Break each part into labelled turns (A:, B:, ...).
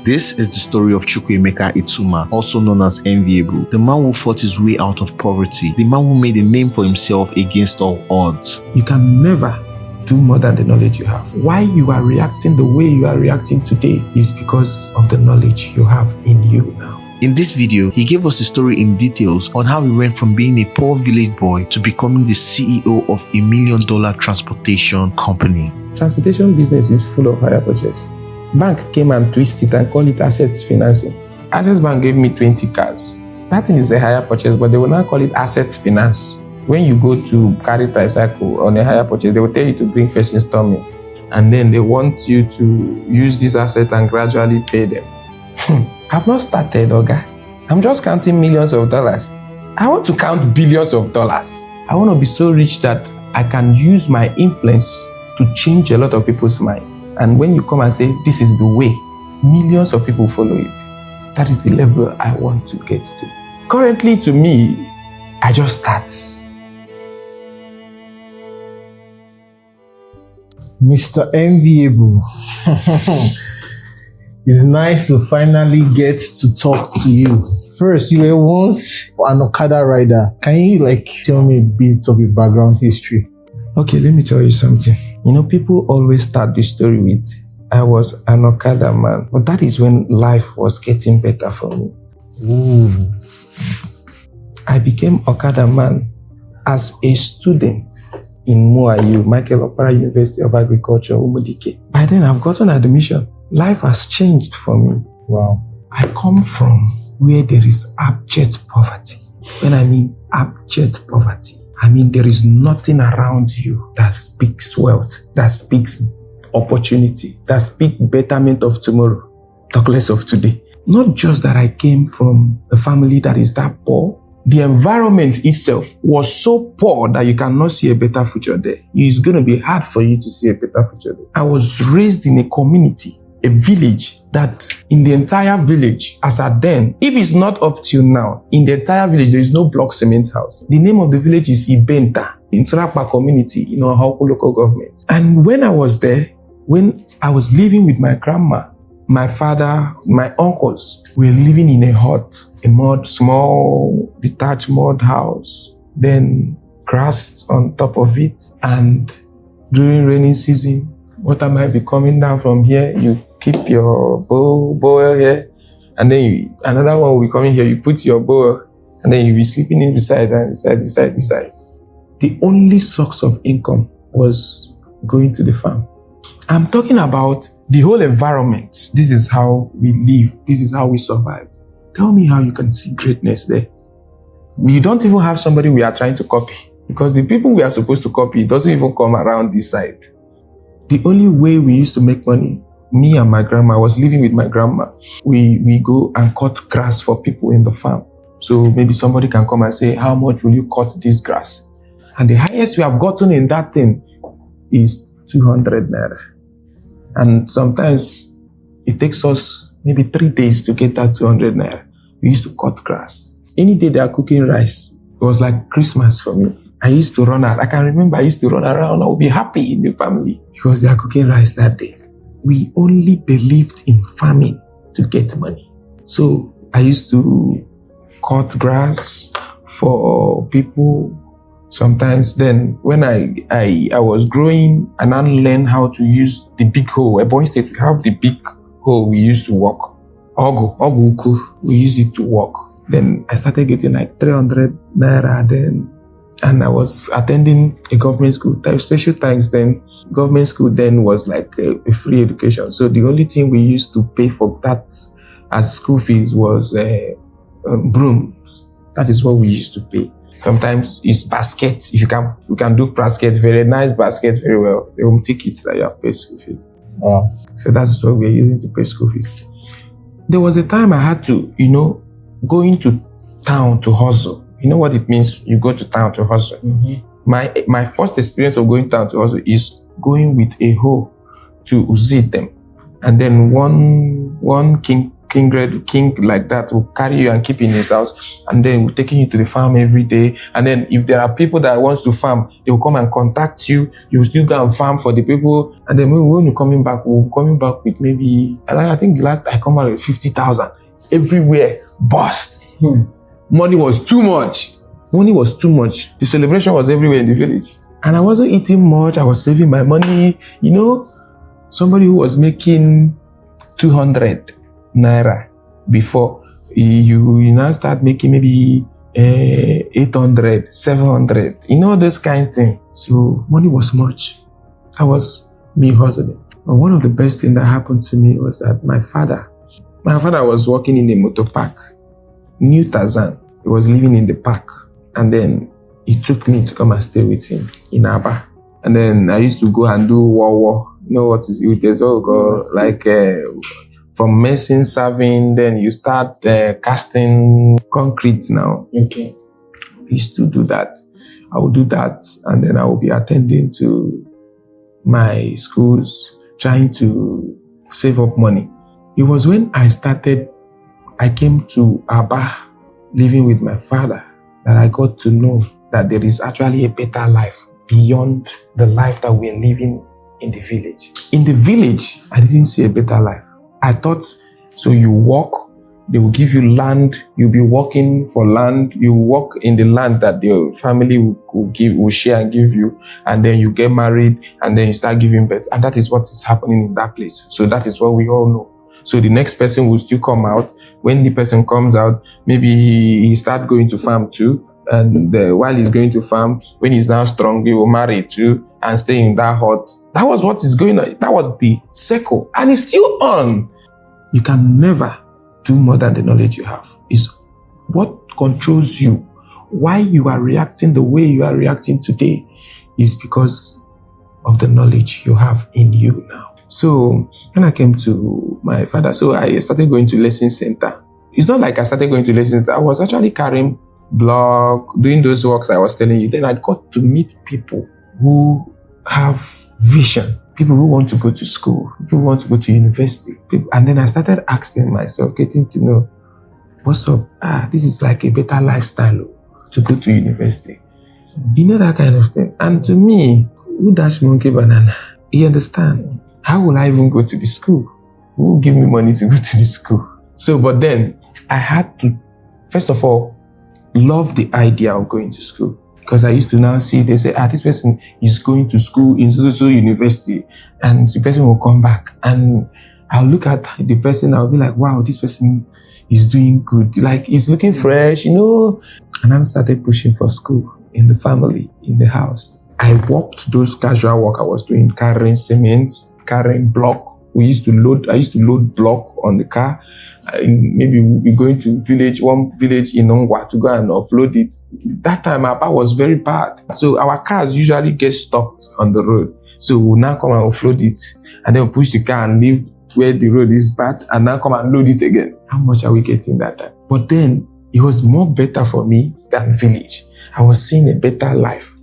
A: This is the story of Chukwuemeka Ituma, also known as Enviable, the man who fought his way out of poverty, the man who made a name for himself against all odds.
B: You can never do more than the knowledge you have. Why you are reacting the way you are reacting today is because of the knowledge you have in you now.
A: In this video, he gave us a story in details on how he went from being a poor village boy to becoming the CEO of $1 million transportation company.
B: Transportation business is full of hire purchase. Bank came and twisted it and called it assets financing. Access Bank gave me 20 cars. That thing is a hire purchase, but they will now call it assets finance. When you go to carry tricycle on a hire purchase, they will tell you to bring first installment. And then they want you to use this asset and gradually pay them. I've not started, Oga. I'm just counting millions of dollars. I want to count billions of dollars. I want to be so rich that I can use my influence to change a lot of people's mind. And when you come and say, this is the way, millions of people follow it. That is the level I want to get to. Currently, to me, I just start.
C: Mr. Enviable. It's nice to finally get to talk to you. First, you were once an Okada rider. Can you tell me a bit of your background history?
B: Okay, let me tell you something. You know, people always start the story with, I was an Okada man. But that is when life was getting better for me.
C: Ooh.
B: I became Okada man as a student in MOUAU, Okpara University of Agriculture, Umudike. By then, I've gotten admission. Life has changed for me.
C: Wow.
B: I come from where there is abject poverty. When I mean abject poverty, I mean there is nothing around you that speaks wealth, that speaks opportunity, that speaks betterment of tomorrow, talk less of today. Not just that I came from a family that is that poor, the environment itself was so poor that you cannot see a better future there. It's going to be hard for you to see a better future there. I was raised in a community, a village, that in the entire village, as at then, if it's not up till now, in the entire village, there is no block cement house. The name of the village is Ibenta, in Trakpa community, in Ohauku local government. And when I was there, when I was living with my grandma, my father, my uncles were living in a hut, small, detached mud house, then grass on top of it. And during rainy season, water might be coming down from here. You keep your bowl here, and then another one will be coming here. You put your bowl, and then you'll be sleeping in beside. The only source of income was going to the farm. I'm talking about the whole environment. This is how we live. This is how we survive. Tell me how you can see greatness there. We don't even have somebody we are trying to copy, because the people we are supposed to copy doesn't even come around this side. The only way we used to make money, me and my grandma, I was living with my grandma. We go and cut grass for people in the farm. So maybe somebody can come and say, how much will you cut this grass? And the highest we have gotten in that thing is 200 naira. And sometimes it takes us maybe 3 days to get that 200 naira. We used to cut grass. Any day they are cooking rice, it was like Christmas for me. I used to run out. I can remember I used to run around. I would be happy in the family because they are cooking rice that day. We only believed in farming to get money. So I used to cut grass for people. Sometimes then when I was growing, and I learned how to use the big hoe. At Boy State, we have the big hoe we used to walk. Ogu, we use it to walk. Then I started getting 300 naira then. And I was attending a government school. Special times then, government school then was like a free education. So the only thing we used to pay for that as school fees was brooms. That is what we used to pay. Sometimes it's basket. If you can do basket, very nice basket, very well. They will take it that you have paid school fees.
C: Wow.
B: So that's what we're using to pay school fees. There was a time I had to, go into town to hustle. You know what it means? You go to town to hustle.
C: Mm-hmm.
B: My first experience of going town to hustle is going with a hoe to uzit them. And then one king like that will carry you and keep you in his house, and then will taking you to the farm every day. And then if there are people that wants to farm, they will come and contact you. You will still go and farm for the people. And then when you're coming back, we'll be coming back with maybe, I think last I come out with 50,000. Everywhere burst. Money was too much. Money was too much. The celebration was everywhere in the village. And I wasn't eating much. I was saving my money. You know, somebody who was making 200 naira before, you now start making maybe 800, 700. You know, this kind of thing. So money was much. That was me hustling. But one of the best things that happened to me was that my father was working in the motor park, New Tarzan. He was living in the park. And then he took me to come and stay with him in Aba. And then I used to go and do war. You know what is it? There's all go like from mason serving, then you start casting concrete now.
C: Okay.
B: I used to do that. I would do that, and then I would be attending to my schools, trying to save up money. It was when I came to Aba, living with my father, that I got to know that there is actually a better life beyond the life that we're living in the village. In the village, I didn't see a better life. I thought, so you walk, they will give you land, you'll be working for land, you work in the land that your family will share and give you, and then you get married, and then you start giving birth. And that is what is happening in that place. So that is what we all know. So the next person will still come out. When the person comes out, maybe he start going to farm too. And while he's going to farm, when he's now strong, he will marry too and stay in that hut. That was what is going on. That was the circle. And it's still on. You can never do more than the knowledge you have. It's what controls you. Why you are reacting the way you are reacting today is because of the knowledge you have in you now. So when I came to my father, so I started going to lesson center. It's not like I started going to lesson center. I was actually carrying block, doing those works I was telling you. Then I got to meet people who have vision, people who want to go to school, people who want to go to university. And then I started asking myself, getting to know, what's up? This is like a better lifestyle to go to university. You know, that kind of thing. And to me, who dash monkey banana? You understand? How will I even go to the school? Who will give me money to go to the school? So, but then I had to, first of all, love the idea of going to school. Because I used to now see, they say, this person is going to school in so university, and the person will come back. And I'll look at the person, I'll be like, wow, this person is doing good. Like, he's looking fresh, you know. And I started pushing for school in the family, in the house. I walked those casual work I was doing, carrying cement, carrying block. I used to load block on the car. Maybe we'll be going to one village in Ongwa to go and offload it. That time, our bar was very bad. So our cars usually get stopped on the road. So we'll now come and offload it, and then we'll push the car and leave where the road is bad, and now come and load it again. How much are we getting that time? But then, it was more better for me than village. I was seeing a better life.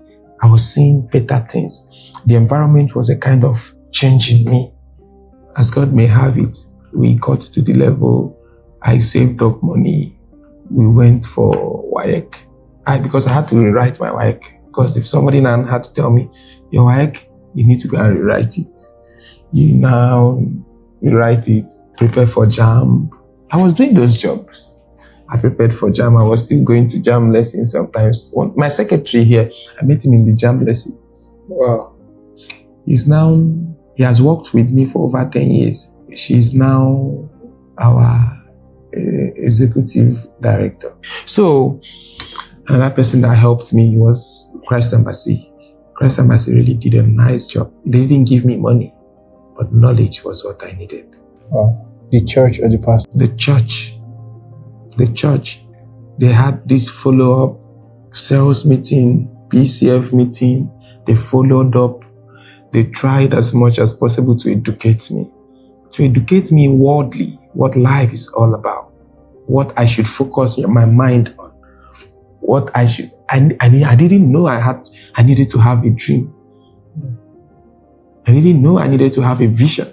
B: I was seeing better things. The environment was a kind of change in me. As God may have it, we got to the level, I saved up money. We went for WAEC. Because I had to rewrite my WAEC. Because if somebody now had to tell me, your WAEC, you need to go and rewrite it. You now rewrite it, prepare for JAM. I was doing those jobs. I prepared for JAM. I was still going to JAM lessons sometimes. My secretary here, I met him in the JAM lesson. Wow. He has worked with me for over 10 years. She's now our executive director. So another person that helped me was Christ Embassy. Christ Embassy really did a nice job. They didn't give me money, but knowledge was what I needed.
C: Wow. The church or the pastor?
B: The church. They had this follow-up sales meeting, PCF meeting. They followed up. They tried as much as possible to educate me worldly, what life is all about, what I should focus my mind on, what I didn't know I needed to have a dream. I didn't know I needed to have a vision.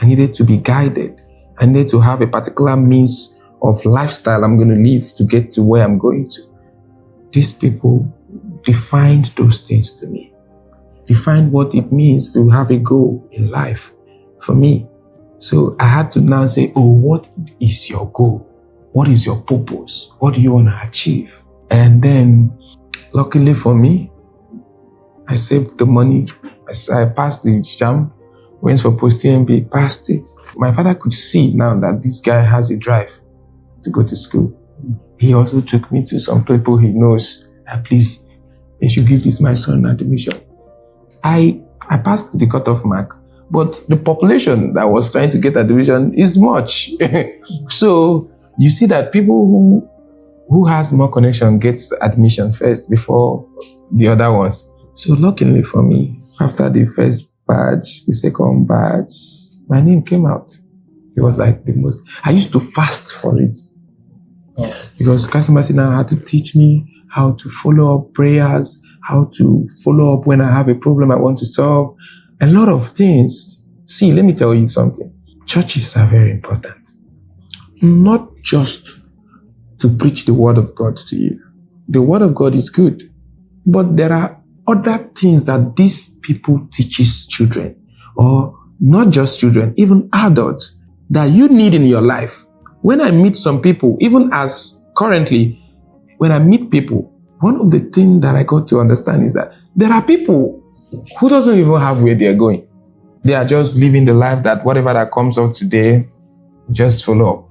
B: I needed to be guided. I need to have a particular means of lifestyle I'm going to live to get to where I'm going to. These people defined those things to me. Defined what it means to have a goal in life for me. So I had to now say, oh, what is your goal? What is your purpose? What do you want to achieve? And then, luckily for me, I saved the money. I passed the JAMB, went for post-TMB, passed it. My father could see now that this guy has a drive to go to school. He also took me to some people he knows that please, they should give this my son admission. I passed the cutoff mark, but the population that was trying to get admission is much. So you see that people who has more connection gets admission first before the other ones. So luckily for me, after the first batch, the second batch, my name came out. It was like the most, I used to fast for it. Because Christ Embassy now had to teach me how to follow up prayers, how to follow up when I have a problem I want to solve, a lot of things. See, let me tell you something. Churches are very important. Not just to preach the word of God to you. The word of God is good, but there are other things that these people teaches children, or not just children, even adults, that you need in your life. When I meet some people, even as currently, when I meet people, one of the things that I got to understand is that there are people who doesn't even have where they're going. They are just living the life that whatever that comes out today, just follow up.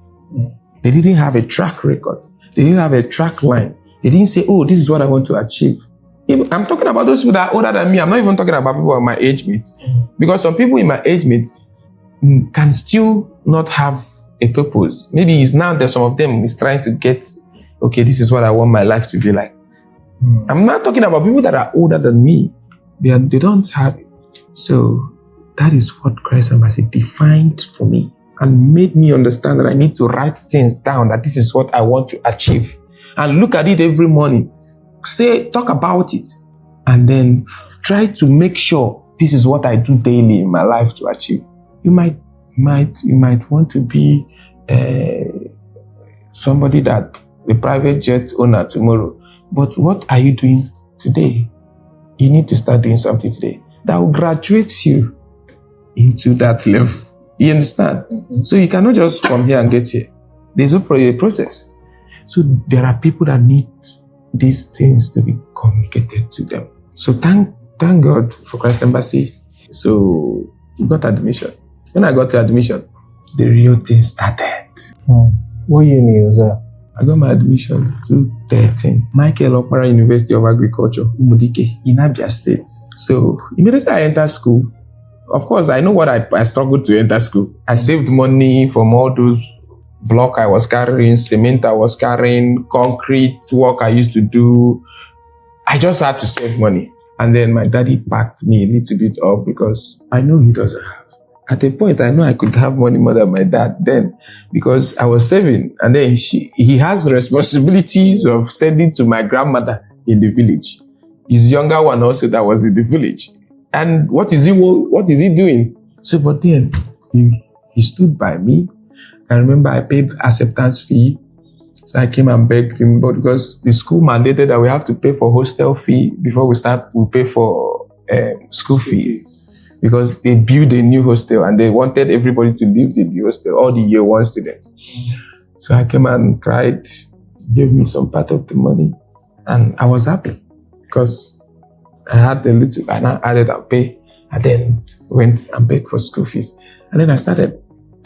B: They didn't have a track record. They didn't have a track line. They didn't say, oh, this is what I want to achieve. I'm talking about those people that are older than me. I'm not even talking about people in my age mate. Because some people in my age mate can still not have a purpose. Maybe it's now that some of them is trying to get, okay, this is what I want my life to be like. I'm not talking about people that are older than me. They don't have it. So that is what Christ Embassy defined for me and made me understand that I need to write things down, that this is what I want to achieve. And look at it every morning. Talk about it. And then try to make sure this is what I do daily in my life to achieve. You might want to be somebody that a private jet owner tomorrow. But what are you doing today? You need to start doing something today that will graduate you into that level. You understand? So you cannot just come here and get here. There's a process. So there are people that need these things to be communicated to them. So thank God for Christ Embassy. So we got admission. When I got to admission, the real thing started.
C: What uni was that?
B: I got my admission to 13. Michael Okpara University of Agriculture, Umudike, in Abia State. So immediately I entered school. Of course, I know what I struggled to enter school. I saved money from all those block I was carrying, cement I was carrying, concrete work I used to do. I just had to save money. And then my daddy packed me a little bit up because I know he doesn't have. At a point, I know I could have money more than my dad then because I was saving. And then he has responsibilities of sending to my grandmother in the village. His younger one also that was in the village. And what is he doing? So, but then he stood by me. I remember I paid acceptance fee. So I came and begged him, but because the school mandated that we have to pay for hostel fee before we pay for school fees. Because they built a new hostel and they wanted everybody to live in the hostel, all the year one students. So I came and cried, gave me some part of the money, and I was happy because I had a little, and I added and pay, and then went and paid for school fees. And then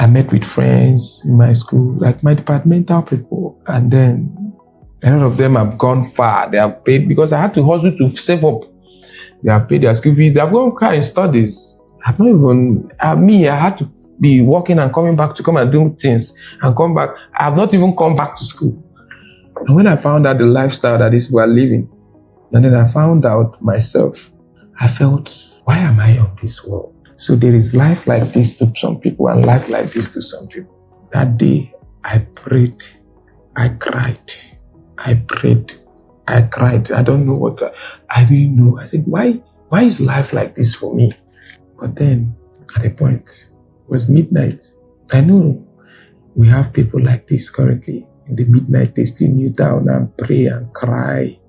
B: I met with friends in my school, like my departmental people, and then a lot of them have gone far. They have paid because I had to hustle to save up. They have paid their school fees. They have gone far in studies. I had to be working and coming back to come and do things and come back. I have not even come back to school. And when I found out the lifestyle that these people are living, and then I found out myself, I felt, why am I on this world? So there is life like this to some people and life like this to some people. That day, I prayed. I cried. I prayed. I cried. I don't know what I didn't know. I said, why is life like this for me? But then, at a point, it was midnight. I know We have people like this currently. In the midnight, they still kneel down and pray and cry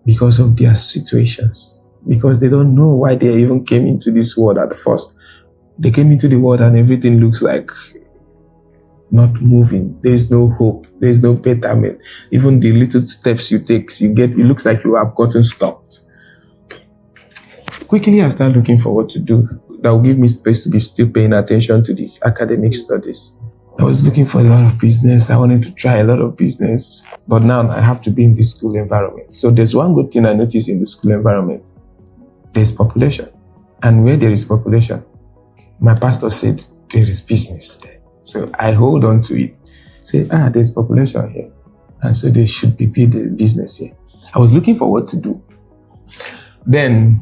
B: because of their situations. Because they don't know why they even came into this world at first. They came into the world and everything looks like not moving. There's no hope. There's no betterment. Even the little steps you take, it looks like you have gotten stopped. Quickly, I start looking for what to do that will give me space to be still paying attention to the academic studies. I was looking for a lot of business. I wanted to try a lot of business, but now I have to be in the school environment. So there's one good thing I noticed in the school environment. There's population. And where there is population, my pastor said there is business there. So I hold on to it. Say, there's population here. And so there should be business here. I was looking for what to do. Then,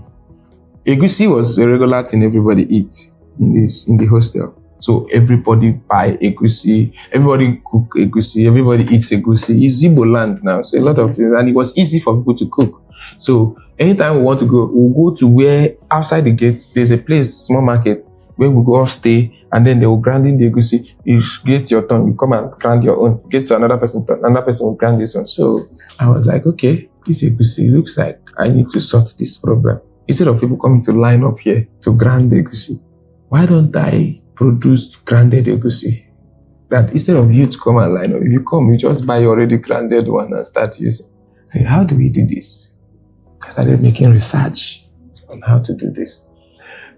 B: egusi was a regular thing everybody eats in the hostel. So everybody buy egusi, everybody cook egusi, everybody eats egusi. It's Igbo land now, so a lot of things, and it was easy for people to cook. So anytime we want to go, we'll go to where outside the gate, there's a place, small market, where we go stay, and then they will grind in the egusi. You get your turn, you come and grind your own. Get to another person will grind this one. So I was like, okay, this egusi looks like I need to sort this problem. Instead of people coming to line up here to grind the egusi, why don't I produce grounded egusi? That instead of you to come and line up, if you come, you just buy your already grounded one and start using. Say, how do we do this? I started making research on how to do this.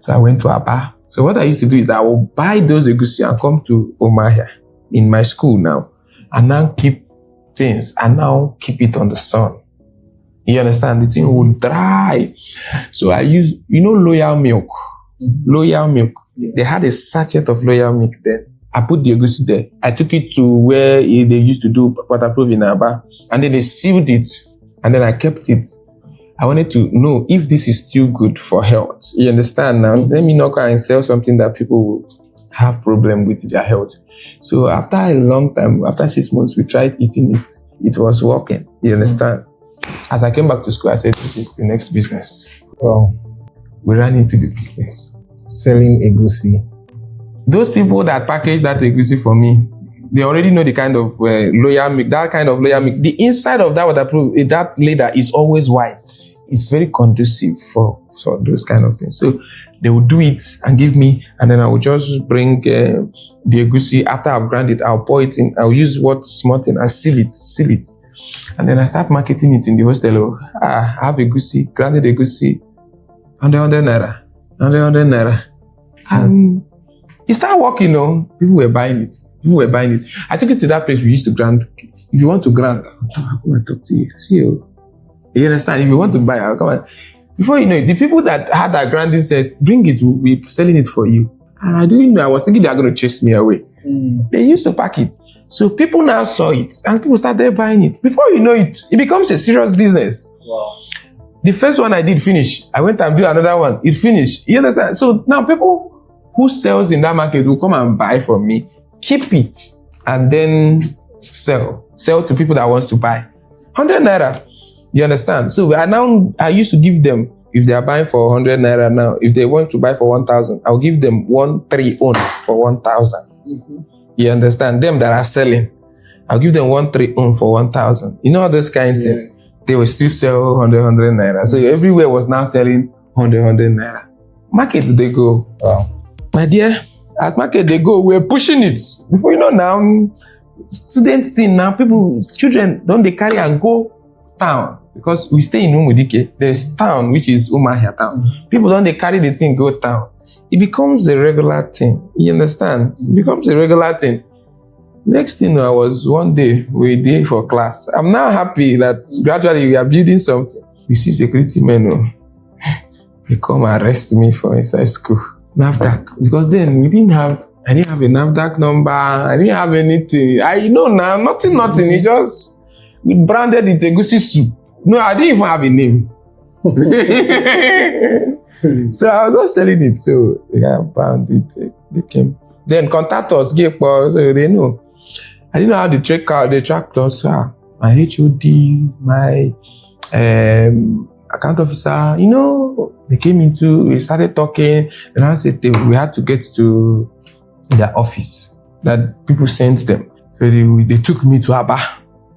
B: So I went to Aba. So what I used to do is that I will buy those egusi and come to Umuahia in my school now, and now keep things and now keep it on the sun. You understand? The thing will dry. So I use, loyal milk. Mm-hmm. Loyal milk. Yeah. They had a sachet of loyal milk there. I put the egusi there. I took it to where they used to do waterproof in Aba, and then they sealed it, and then I kept it. I wanted to know if this is still good for health. You understand now? Let me not go and sell something that people will have problem with their health. So after a long time, after 6 months, we tried eating it. It was working. You understand? As I came back to school, I said, this is the next business.
C: Wow.
B: We ran into the business.
C: Selling egusi.
B: Those people that package that egusi for me, they already know the kind of loyal milk, that kind of loyal milk. The inside of that waterproof, that leather is always white. It's very conducive for those kind of things. So they will do it and give me, and then I will just bring the egusi. After I've ground it, I'll pour it in. I'll use small thing and seal it. And then I start marketing it in the hostel. I have egusi, grounded egusi, 100 naira, 100 naira. And it started working, People were buying it. I took it to that place we used to grind. If you want to grind, I'll come and talk to you. See you. You understand? If you want to buy, I'll come and... Before you know it, the people that had that grinding said, bring it, we'll be selling it for you. And I didn't know. I was thinking they are going to chase me away. They used to pack it. So people now saw it and people started buying it. Before you know it, it becomes a serious business.
C: Wow.
B: The first one I did finish. I went and do another one. It finished. You understand? So now people who sells in that market will come and buy from me, keep it, and then sell to people that wants to buy. 100 naira. You understand? So I used to give them, if they are buying for 100 naira now, if they want to buy for 1,000, I'll give them 1,3 own for 1,000. Mm-hmm. You understand? Them that are selling, I'll give them 1,3 own for 1,000. You know all those kind of things. They will still sell 100 naira. So everywhere was now selling 100 naira. Market they go.
C: Wow.
B: My dear, as market they go, we're pushing it. Before you know now, students see now, children, don't they carry and go town? Because we stay in Umudike, there's town, which is Umuahia town. Mm-hmm. People don't they carry the thing, go town. It becomes a regular thing. You understand? It becomes a regular thing. Next thing I was one day, we were there for class. I'm now happy that gradually we are building something. We see security men, they come arrest me for inside school. NAFDAC. Because then I didn't have a NAFDAC number. I didn't have anything. Now, nothing. We branded it egusi soup. No, I didn't even have a name. So I was just selling it. So they branded it. They came. Then contact us, so they know. I didn't know how they tracked us. My HOD, my account officer, they started talking, and I said we had to get to their office. that people sent them. So they took me to Aba,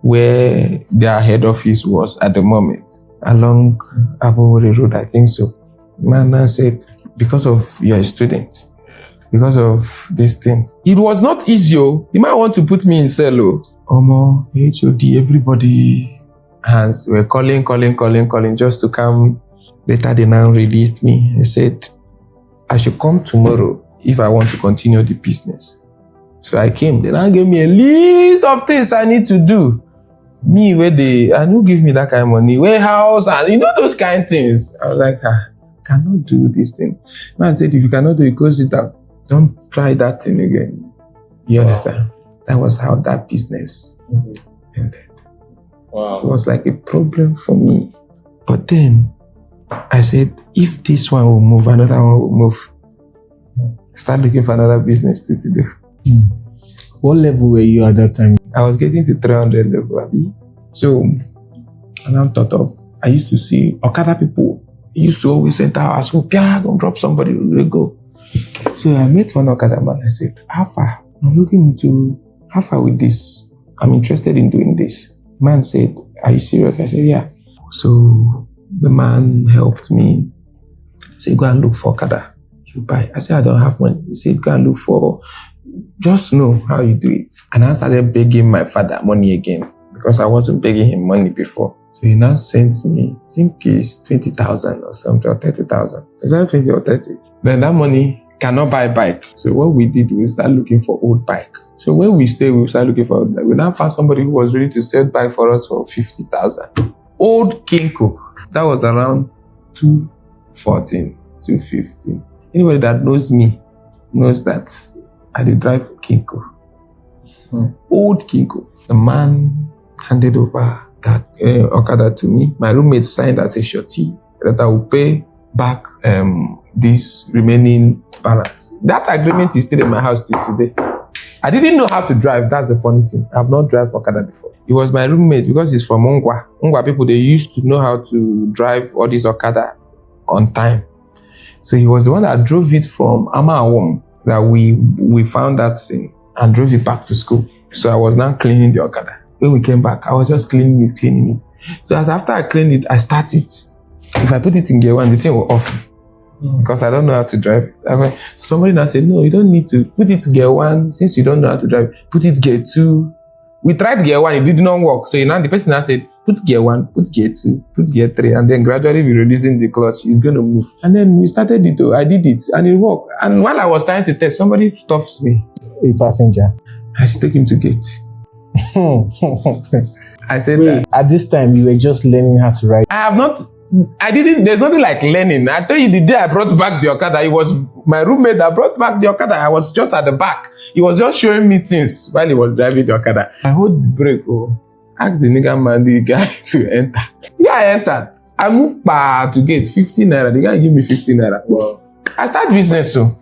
B: where their head office was at the moment, along Abowore Road, I think so. Man said, because of you're a student, because of this thing. It was not easy. The man want to put me in cell. Omo, HOD, everybody hands were calling just to come. Later they now released me. They said, I should come tomorrow if I want to continue the business. So I came. They now gave me a list of things I need to do. Me, and who give me that kind of money? Warehouse, and those kind of things. I was like, cannot do this thing. Man said, if you cannot do it, go sit down. Don't try that thing again. You understand? That was how that business ended.
C: Wow.
B: It was like a problem for me. But then I said, if this one will move, another one will move. Start looking for another business to do.
C: What level were you at that time?
B: I was getting to 300 level, Abi. So, and I'm thought of, I used to see Okada people. He used to always enter our school, go drop somebody, we'll go. So I met one Okada man. I said, how far? I'm looking into how far with this. I'm interested in doing this. The man said, are you serious? I said, yeah. So the man helped me. He said, go and look for Okada. You buy. I said, I don't have money. He said, go and look for, just know how you do it. And I started begging my father money again because I wasn't begging him money before. So he now sent me, I think it's 20,000 or something, or 30,000. Is that 20 or 30? Then that money cannot buy a bike. So what we did, we started looking for old bike. So when we stayed, we started looking for old bike. We now found somebody who was ready to sell bike for us for 50,000. Old Kinko. That was around 214, 215. Anybody that knows me knows that I did drive Kinko. Old Kinko. The man handed over that Okada to me. My roommate signed as a surety that I will pay back this remaining balance. That agreement is still in my house till today. I didn't know how to drive. That's the funny thing. I've not driven Okada before. It was my roommate because he's from Ongwa. Ongwa people, they used to know how to drive all these Okada on time. So he was the one that drove it from MOUAU that we found that thing and drove it back to school. So I was now cleaning the Okada. When we came back, I was just cleaning it. So after I cleaned it, I started. If I put it in gear one, the thing will off. Because I don't know how to drive it. Somebody now said, no, you don't need to put it to gear one. Since you don't know how to drive, put it gear two. We tried gear one, it did not work. So the person now said, put gear one, put gear two, put gear three, and then gradually we're reducing the clutch. It's going to move. And then we started it. I did it and it worked. And while I was trying to test, somebody stops me.
C: A passenger.
B: I should take him to gate. I said,
C: wait, at this time, you were just learning how to ride.
B: There's nothing like learning. I tell you, the day I brought back the Okada, it was my roommate that brought back the Okada. I was just at the back. He was just showing me things while he was driving the Okada. I hold the brake, ask the nigga man, the guy to enter. The guy entered. I moved to gate, 15 naira. The guy give me 15 naira. Wow. I started business, so.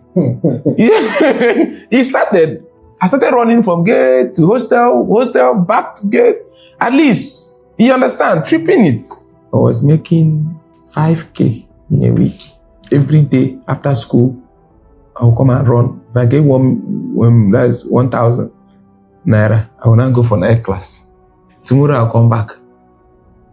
B: I started running from gate to hostel, back to gate. At least, you understand, tripping it. I was making 5K in a week. Every day after school, I will come and run. If I get that's 1,000 naira, I will now go for night class. Tomorrow I'll come back.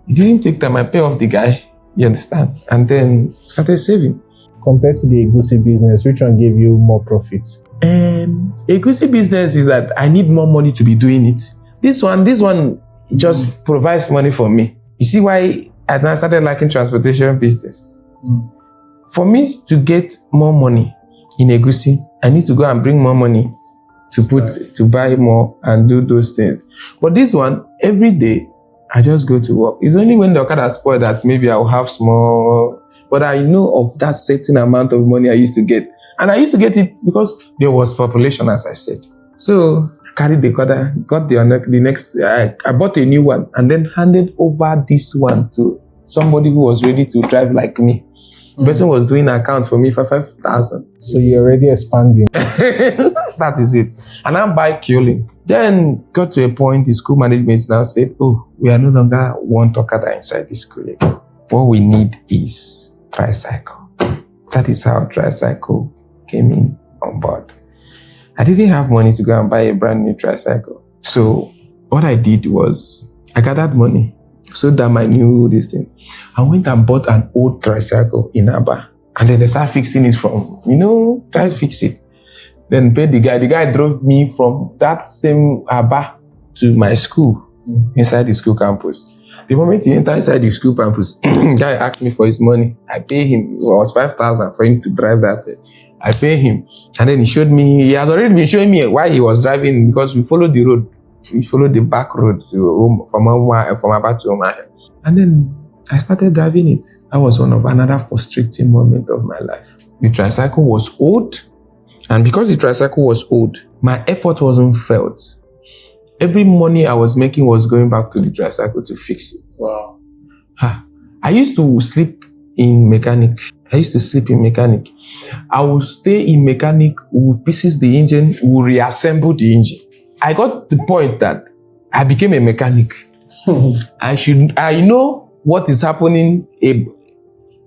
B: It didn't take time. I pay off the guy, you understand? And then started saving.
C: Compared to the Egusi business, which one gave you more profit?
B: Egusi business is that I need more money to be doing it. This one just provides money for me. You see why I now started liking transportation business. For me to get more money in Egusi, I need to go and bring more money to buy more and do those things. But this one, every day, I just go to work. It's only when the Okada spoiled that maybe I'll have small, but I know of that certain amount of money I used to get. And I used to get it because there was population, as I said. So I carried the Okada, got the next, I bought a new one and then handed over this one to somebody who was ready to drive like me. The person was doing an account for me for 5,000.
C: So you're already expanding.
B: That is it. And I buy Kyolink. Then got to a point, the school management now said, oh, we are no longer want Okada inside the school. What we need is tricycle. That is how tricycle came in on board. I didn't have money to go and buy a brand new tricycle. So what I did was I gathered money so that my new this thing. I went and bought an old tricycle in Aba. And then they started fixing it from, try to fix it. Then paid the guy. The guy drove me from that same Aba to my school inside the school campus. The moment he entered inside the school campus, the guy asked me for his money. I paid him. It was 5,000 for him to drive that. I paid him. And then he had already been showing me why he was driving, because we followed the road. We followed the back road from Aba to Omaha. And then I started driving it. That was another frustrating moment of my life. The tricycle was old. And because the tricycle was old, my effort wasn't felt. Every money I was making was going back to the tricycle to fix it.
C: Wow.
B: I used to sleep in mechanic. I would stay in mechanic, we would pieces the engine, we would reassemble the engine. I got the point that I became a mechanic. I know what is happening a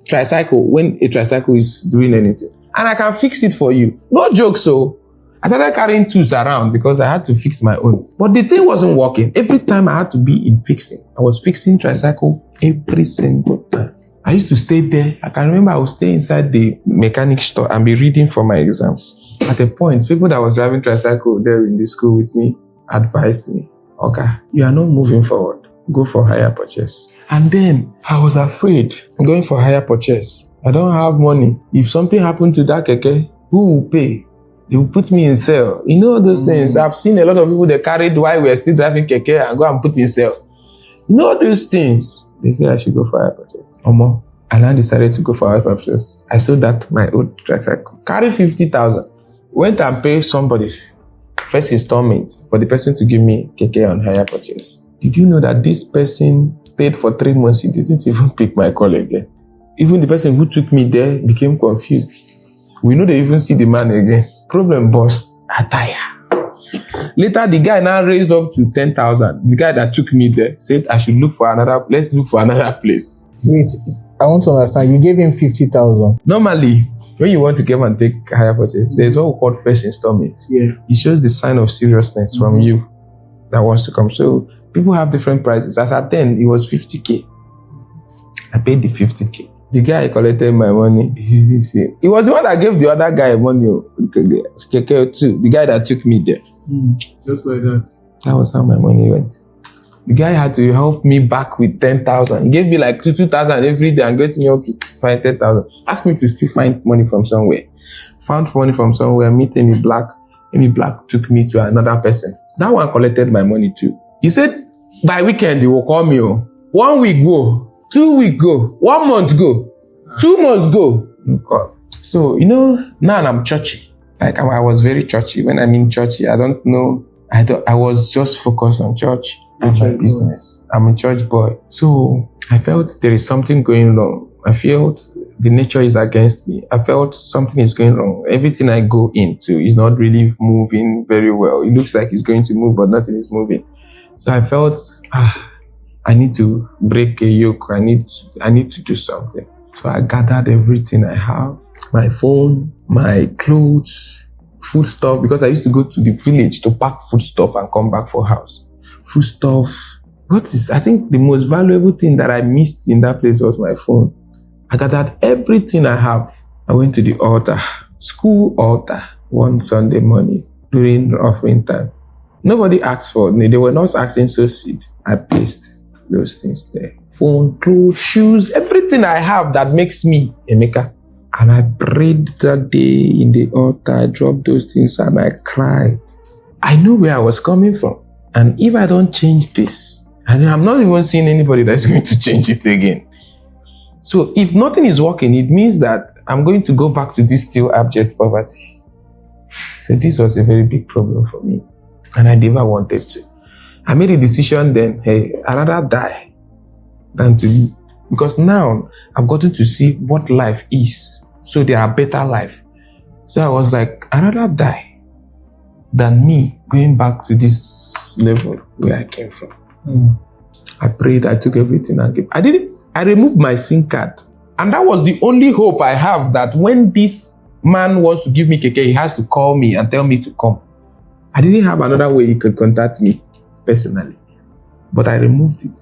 B: tricycle when a tricycle is doing anything. And I can fix it for you. No joke, so I started carrying tools around because I had to fix my own. But the thing wasn't working. Every time I had to be in fixing. I was fixing tricycle every single time. I used to stay there. I can remember I would stay inside the mechanic store and be reading for my exams. At a point, people that was driving tricycle there in the school with me advised me, okay, you are not moving forward. Go for higher purchase. And then I was afraid going for higher purchase. I don't have money. If something happened to that keke, who will pay? They will put me in cell. You know those things. I've seen a lot of people that carried while we are still driving keke and go and put in cell. You know those things. They say I should go for higher purchase. And I decided to go for higher purchase. I sold that my old tricycle. Carry 50,000. Went and paid somebody first installment for the person to give me keke on higher purchase. Did you know that this person stayed for 3 months? He didn't even pick my call again. Even the person who took me there became confused. We know they even see the man again. Problem burst. Attire. Later, the guy now raised up to 10,000. The guy that took me there said, let's look for another place.
C: Wait, I want to understand. You gave him 50,000.
B: Normally, when you want to come and take higher purchase, there's what we call first installment.
C: Yeah.
B: It shows the sign of seriousness from you that wants to come. So people have different prices. As at then, it was 50K. I paid the 50K. The guy collected my money. He was the one that gave the other guy money. Keke too. The guy that took me there.
C: Just like that.
B: That was how my money went. The guy had to help me back with 10,000. He gave me like 2,000 every day and got me up to find 10,000. Asked me to still find money from somewhere. Found money from somewhere. Meet Amy Black. Amy Black took me to another person. That one collected my money too. He said by weekend he will call me. 1 week go. 2 weeks go, 1 month go, 2 months go. No call. So, now I'm churchy. Like I was very churchy. When I mean churchy, I don't know. I was just focused on church and my business. I'm a church boy. So I felt there is something going wrong. I felt the nature is against me. I felt something is going wrong. Everything I go into is not really moving very well. It looks like it's going to move, but nothing is moving. So I felt, I need to break a yoke. I need to do something. So I gathered everything I have. My phone, my clothes, food stuff, because I used to go to the village to pack food stuff and come back for house. Food stuff. I think the most valuable thing that I missed in that place was my phone. I gathered everything I have. I went to the altar, school altar, one Sunday morning during offering time. Nobody asked for me. They were not asking so seed. I placed those things there. Phone, clothes, shoes, everything I have that makes me Emeka. And I prayed that day in the altar. I dropped those things and I cried. I knew where I was coming from. And if I don't change this, and I'm not even seeing anybody that's going to change it again. So if nothing is working, it means that I'm going to go back to this still abject poverty. So this was a very big problem for me. And I never wanted to. I made a decision then, hey, I'd rather die than to live. Because now I've gotten to see what life is. So there are better life. So I was like, I'd rather die than me going back to this level where I came from. I prayed, I took everything and gave. I removed my SIM card. And that was the only hope I have that when this man wants to give me keke, he has to call me and tell me to come. I didn't have another way he could contact me personally, but I removed it.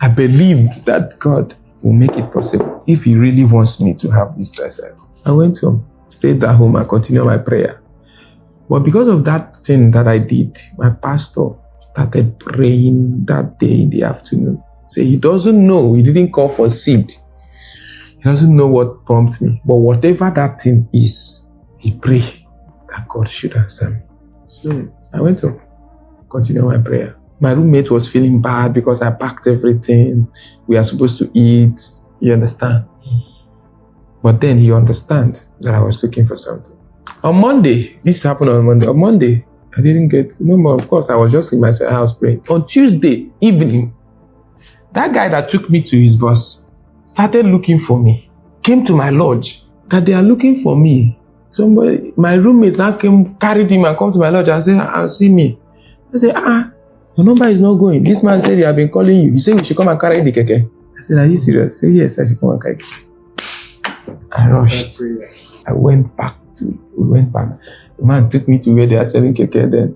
B: I believed that God will make it possible if he really wants me to have this tricycle. I went home, stayed at home and continued my prayer. But because of that thing that I did, my pastor started praying that day in the afternoon. So he doesn't know, he didn't call for seed. He doesn't know what prompted me. But whatever that thing is, he prayed that God should answer me. So I went home, continued my prayer. My roommate was feeling bad because I packed everything. We are supposed to eat. You understand? But then he understand that I was looking for something. On Monday, this happened on Monday. On Monday, I didn't get no more. Of course, I was just in my house praying. On Tuesday evening, that guy that took me to his boss started looking for me. Came to my lodge. That they are looking for me. Somebody, my roommate now came, carried him and come to my lodge and said, "I'll see me." I said, your number is not going. This man said he had been calling you. He said we should come and carry the keke. I said, are you serious? He said, yes, I should come and carry it. I rushed. I went back. We went back. The man took me to where they are selling keke then.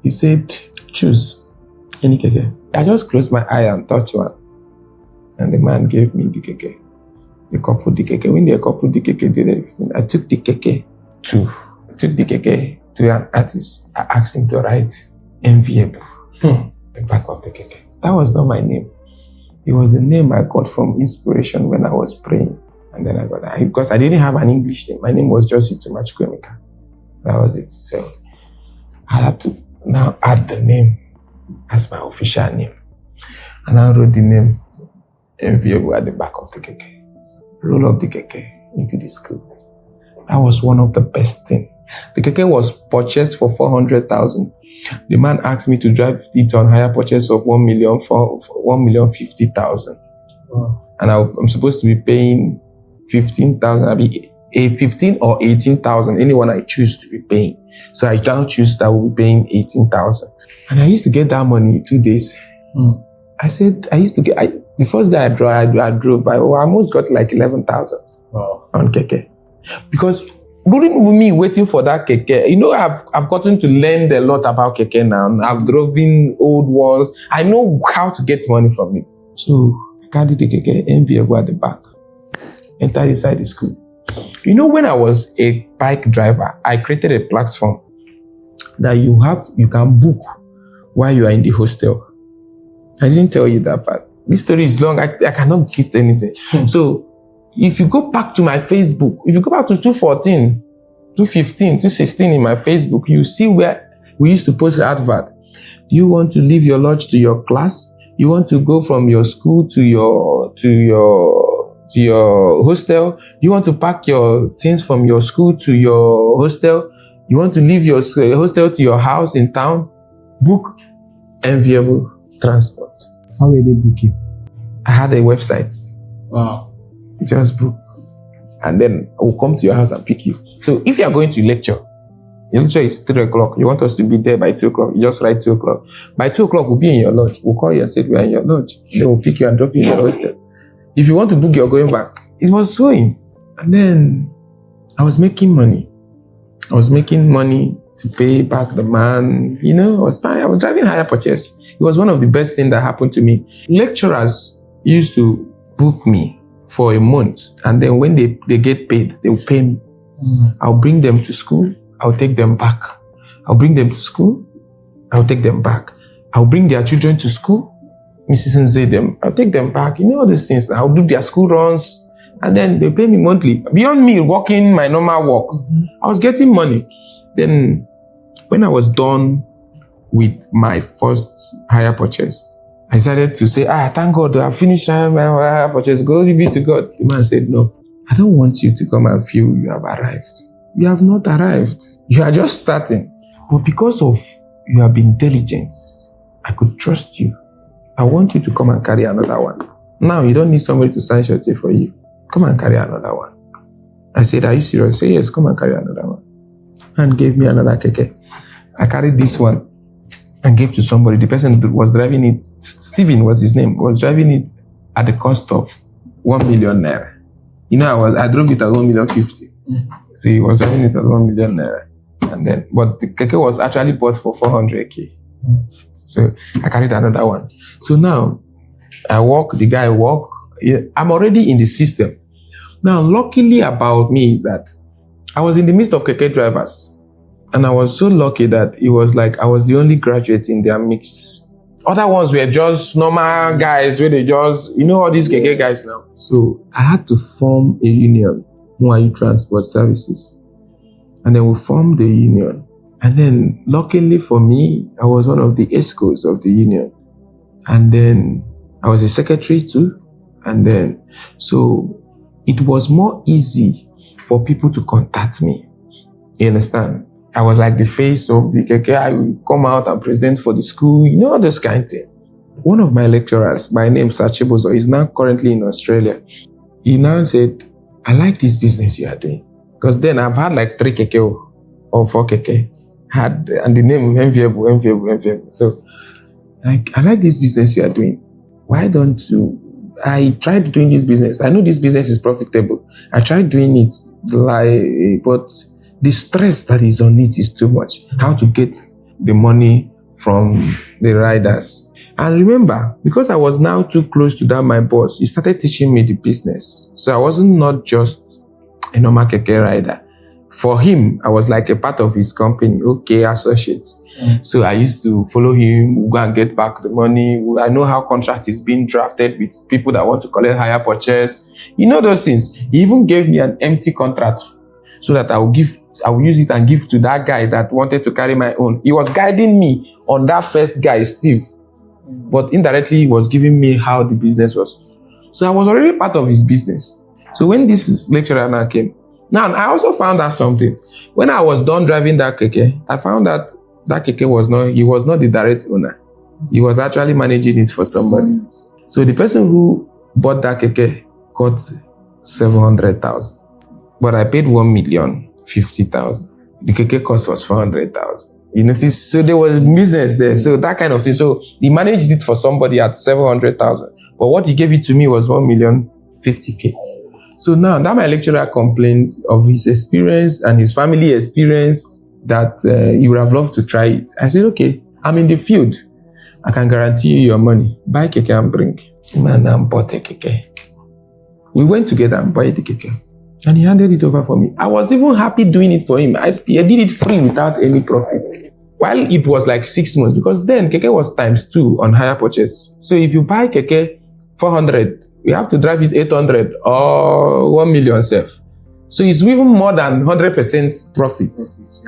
B: He said, choose any keke. I just closed my eye and touched one. And the man gave me the keke. They coupled the keke. When they coupled the keke, did everything. I took the keke to an artist. I asked him to write Enviable. The back of the keke. That was not my name. It was the name I got from inspiration when I was praying. And then I got that. Because I didn't have an English name. My name was just Ituma Chukwuemeka. That was it. So I had to now add the name as my official name. And I wrote the name Enviable at the back of the keke. Roll up the keke into the school. That was one of the best things. The keke was purchased for 400,000. The man asked me to drive it on hire purchase of 1,050,000.
C: Wow.
B: And I'm supposed to be paying 15,000. I'll be 15 or 18,000. Anyone I choose to be paying. So I now choose that I will be paying 18,000. And I used to get that money in 2 days. I said, the first day I drove, I almost got like 11,000 on keke. Because during me waiting for that keke, I've gotten to learn a lot about keke now. I've driven old ones. I know how to get money from it. So I carried the keke, Enviable at the back, entered inside the school. When I was a bike driver, I created a platform that you can book while you are in the hostel. I didn't tell you that part. This story is long. I cannot get anything. So if you go back to my Facebook, if you go back to 2014, 2015, 2016 in my Facebook, you see where we used to post advert. Do you want to leave your lodge to your class? You want to go from your school to your hostel? You want to pack your things from your school to your hostel? You want to leave your hostel to your house in town? Book Enviable Transport.
C: How were they booking?
B: I had a website.
C: Wow.
B: You just book. And then I will come to your house and pick you. So if you are going to lecture, your lecture is 3 o'clock. You want us to be there by 2 o'clock. You just write 2 o'clock. By 2 o'clock, we'll be in your lodge. We'll call you and say we are in your lodge. They will pick you and drop you in your hostel. If you want to book, you're going back. It was sewing. And then I was making money. I was making money to pay back the man. I was driving higher purchase. It was one of the best things that happened to me. Lecturers used to book me for a month. And then when they get paid, they will pay me. I'll bring them to school. I'll take them back. I'll bring them to school. I'll take them back. I'll bring their children to school. Mrs. Nze them. I'll take them back. All these things. I'll do their school runs. And then they pay me monthly. Beyond me working my normal work, I was getting money. Then when I was done with my first hire purchase, I decided to say, thank God, I finished my hire purchase. Glory be to God. The man said, no, I don't want you to come and feel you have arrived. You have not arrived. You are just starting. But because of you have been diligent, I could trust you. I want you to come and carry another one. Now you don't need somebody to sign surety for you. Come and carry another one. I said, are you serious? I said, yes, come and carry another one. And gave me another keke. I carried this one and gave to somebody. The person who was driving it, Steven was his name, was driving it at the cost of 1 million naira. I drove it at 1,050,000. So he was having it at 1 million naira. And then, but the keke was actually bought for 400k. So I carried another one. So now I walk, the guy walk. I'm already in the system. Now, luckily about me is that I was in the midst of keke drivers. And I was so lucky that it was like I was the only graduate in their mix. Other ones were just normal guys where they just, all these keke guys now. So I had to form a union, MOUAU Transport Services. And then we formed the union. And then, luckily for me, I was one of the ESCOs of the union. And then I was the secretary too. And then, so it was more easy for people to contact me. You understand? I was like the face of the keke. I would come out and present for the school, all this kind of thing. One of my lecturers, by name Sachibozo, is now currently in Australia. He now said, I like this business you are doing. Because then I've had like 3 keke or 4 keke. And the name Enviable. So, like, I like this business you are doing. Why don't you? I tried doing this business. I know this business is profitable. I tried doing it, but the stress that is on it is too much. How to get the money from the riders. And remember, because I was now too close to that, my boss, he started teaching me the business. So I wasn't not just a normal keke rider. For him, I was like a part of his company, okay, associates. So I used to follow him, go and get back the money. I know how contract is being drafted with people that want to collect higher purchase. Those things. He even gave me an empty contract so that I will use it and give to that guy that wanted to carry my own. He was guiding me on that first guy, Steve. But indirectly, he was giving me how the business was. So I was already part of his business. So when this lecturer now came, now I also found out something. When I was done driving that keke, I found out that keke he was not the direct owner. He was actually managing it for somebody. So the person who bought that keke got 700,000. But I paid 1,050,000. The keke cost was 400,000. You notice? So there was business there. So that kind of thing. So he managed it for somebody at 700,000. But what he gave it to me was 1,050,000. So now that my lecturer complained of his experience and his family experience that he would have loved to try it. I said, okay, I'm in the field. I can guarantee you your money. Buy keke and bring. Man, I bought a keke. We went together and bought the keke. And he handed it over for me. I was even happy doing it for him. He did it free without any profit. While it was like 6 months, because then keke was ×2 on higher purchase. So if you buy keke 400, you have to drive it 800 or 1 million self. So it's even more than 100% profit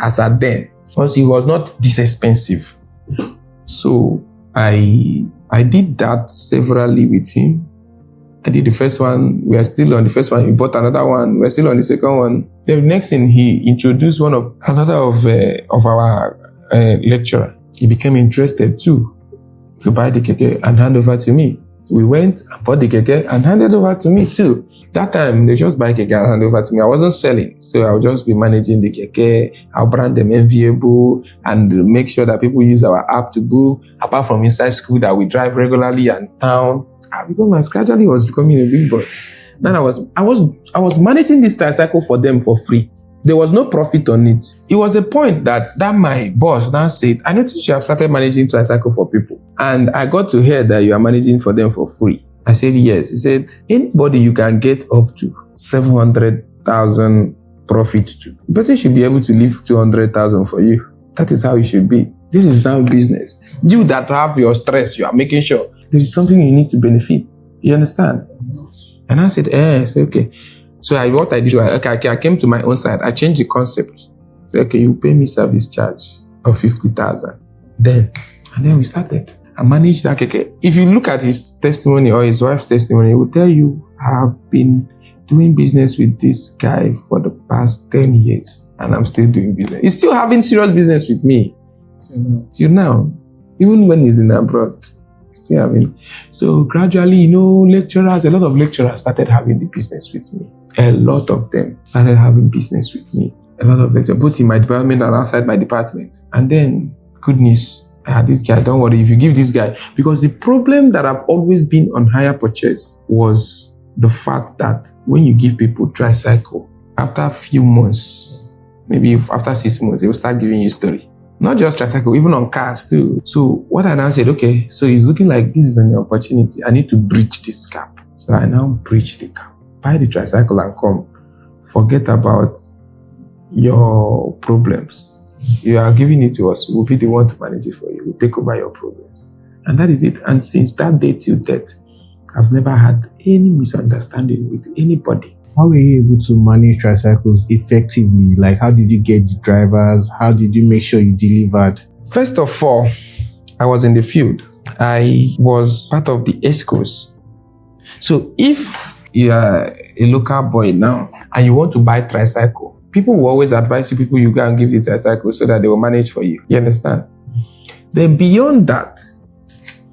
B: as at then. Because it was not this expensive. So I did that severally with him. I did the first one. We are still on the first one. He bought another one. We're still on the second one. The next thing, he introduced another of our lecturer. He became interested too to buy the keke and hand over to me. We went and bought the keke and handed over to me too. That time, they just buy keke and hand over to me. I wasn't selling, so I'll just be managing the keke. I'll brand them Enviable and make sure that people use our app to book. Apart from inside school that we drive regularly and town, because gradually was becoming a big boy. Then I was managing this tricycle for them for free. There was no profit on it. It was a point that my boss now said, I noticed you have started managing tricycle for people. And I got to hear that you are managing for them for free. I said, yes. He said, anybody you can get up to 700,000 profit to. The person should be able to leave 200,000 for you. That is how it should be. This is now business. You that have your stress, you are making sure there is something you need to benefit. You understand? And I said, I said, okay. So what I did was, I came to my own side. I changed the concept. I said, okay, you pay me service charge of 50,000. And then we started. I managed that keke. If you look at his testimony or his wife's testimony, he will tell you, I have been doing business with this guy for the past 10 years. And I'm still doing business. He's still having serious business with me. Till now. Even when he's in abroad. Still having. So gradually, a lot of lecturers started having the business with me. A lot of them started having business with me. A lot of lecturers, both in my department and outside my department. And then, good news. I had this guy, don't worry, if you give this guy. Because the problem that I've always been on higher purchase was the fact that when you give people tricycle after a few months, maybe after 6 months, they will start giving you story. Not just tricycle, even on cars too. So what I now said, okay, so it's looking like this is an opportunity. I need to bridge this gap. So I now bridge the gap. Buy the tricycle and come. Forget about your problems. You are giving it to us. We'll be the one to manage it for you. We'll take over your problems. And that is it. And since that day till death, I've never had any misunderstanding with anybody.
C: How were you able to manage tricycles effectively? Like, how did you get the drivers? How did you make sure you delivered?
B: First of all, I was in the field. I was part of the ESCOs. So if you are a local boy now and you want to buy tricycle, people will always advise you go and give the tricycle so that they will manage for you. You understand? Then beyond that,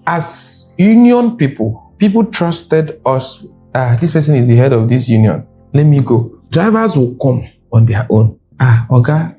B: as union people trusted us. This person is the head of this union. Let me go. Drivers will come on their own. Oga,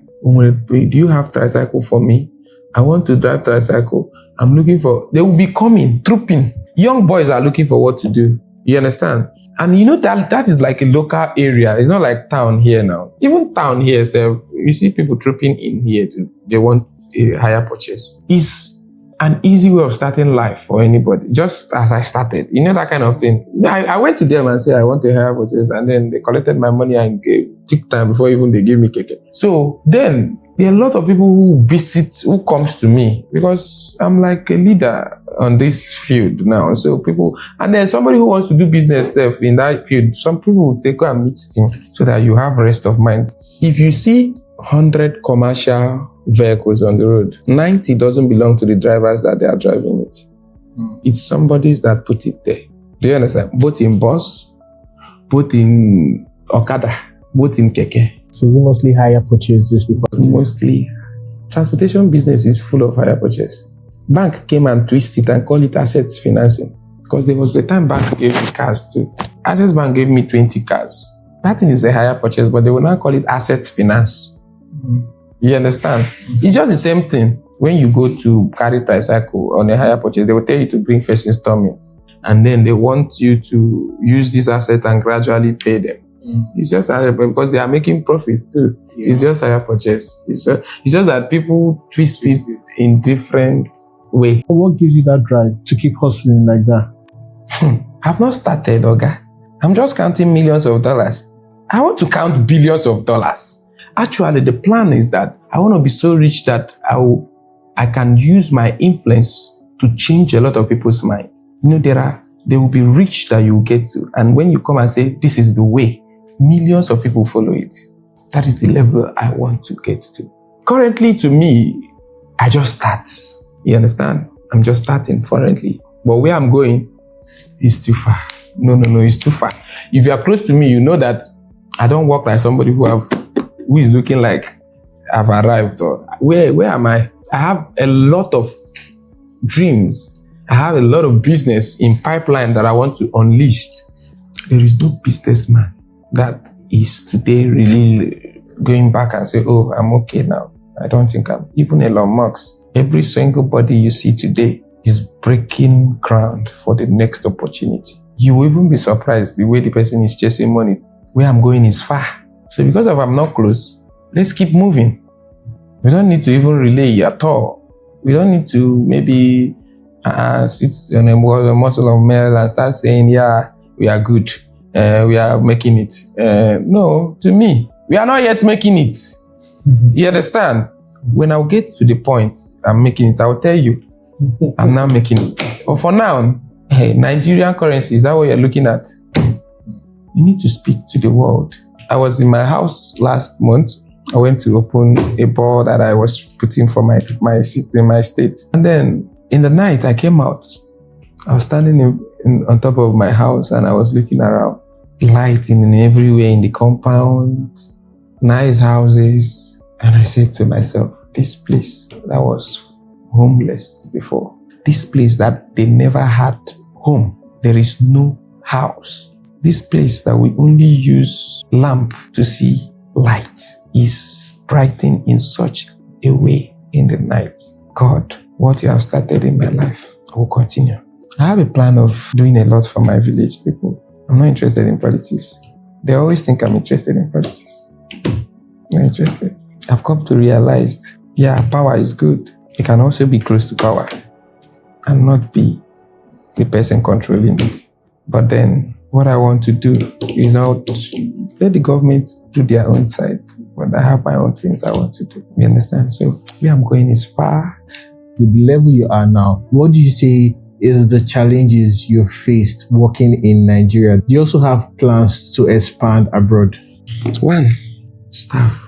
B: do you have tricycle for me? I want to drive tricycle. I'm looking for... They will be coming, trooping. Young boys are looking for what to do. You understand? And you know that is like a local area. It's not like town here now. Even town here, you see people trooping in here too. They want a higher purchase. It's an easy way of starting life for anybody. Just as I started, you know, that kind of thing. I went to them and said, I want a higher purchase. And then they collected my money and took time before even they gave me keke. So then there are a lot of people who comes to me because I'm like a leader on this field now. So people, and then somebody who wants to do business stuff in that field, some people will take and meet him so that you have rest of mind. If you see 100 commercial vehicles on the road, 90 doesn't belong to the drivers that they are driving it. It's somebody's that put it there. Do you understand? Both in bus, both in Okada, both in keke.
C: So is it mostly higher purchase these people?
B: Mostly. Transportation business is full of higher purchase. Bank came and twisted it and called it assets financing. Because there was the time bank gave me cars too. Access Bank gave me 20 cars. That thing is a higher purchase, but they will now call it assets finance. You understand? It's just the same thing. When you go to carry tricycle on a higher purchase, they will tell you to bring first installment. And then they want you to use this asset and gradually pay them. It's just higher because they are making profits too. Yeah. It's just higher purchase. It's just that people twist it in different way.
C: What gives you that drive to keep hustling like that?
B: I've not started, Oga. I'm just counting millions of dollars. I want to count billions of dollars. Actually, the plan is that I want to be so rich that I can use my influence to change a lot of people's mind. You know, there will be rich that you will get to. And when you come and say, this is the way, millions of people follow it. That is the level I want to get to. Currently, to me, I just start. You understand? I'm just starting currently. But where I'm going is too far. No, it's too far. If you are close to me, you know that I don't work like somebody who is looking like I've arrived. Or where am I? I have a lot of dreams. I have a lot of business in pipeline that I want to unleash. There is no businessman that is today really going back and say, oh, I'm okay now. I don't think I'm. Even Elon Musk, every single body you see today is breaking ground for the next opportunity. You will even be surprised the way the person is chasing money. Where I'm going is far. So because I'm not close, let's keep moving. We don't need to even relay at all. We don't need to maybe sit on a muscle of mail and start saying, yeah, we are good. We are making it. No, to me, we are not yet making it. You understand? When I'll get to the point I'm making it, I'll tell you, I'm now making it. But for now, hey, Nigerian currency, is that what you're looking at? You need to speak to the world. I was in my house last month. I went to open a ball that I was putting for my sister in my state. And then in the night, I came out. I was standing on top of my house and I was looking around. Lighting in everywhere in the compound. Nice houses. And I said to myself, this place that was homeless before, this place that they never had home, there is no house. This place that we only use lamp to see light is brightened in such a way in the night. God, what you have started in my life, I will continue. I have a plan of doing a lot for my village people. I'm not interested in politics. They always think I'm interested in politics. I'm interested. I've come to realize, power is good. You can also be close to power and not be the person controlling it. But then what I want to do is not let the government do their own side, but I have my own things I want to do. You understand? So where I'm going is far.
C: With the level you are now, what do you say is the challenges you faced working in Nigeria? Do you also have plans to expand abroad?
B: One, staff.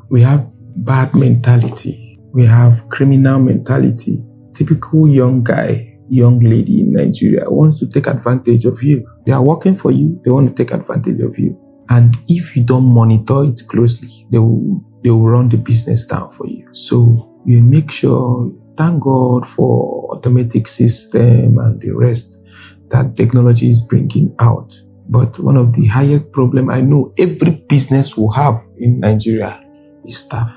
B: We have bad mentality. We have criminal mentality. Typical young guy, young lady in Nigeria wants to take advantage of you. They are working for you. They want to take advantage of you. And if you don't monitor it closely, they will run the business down for you. So you make sure, thank God for automatic system and the rest that technology is bringing out. But one of the highest problem I know every business will have in Nigeria is staff.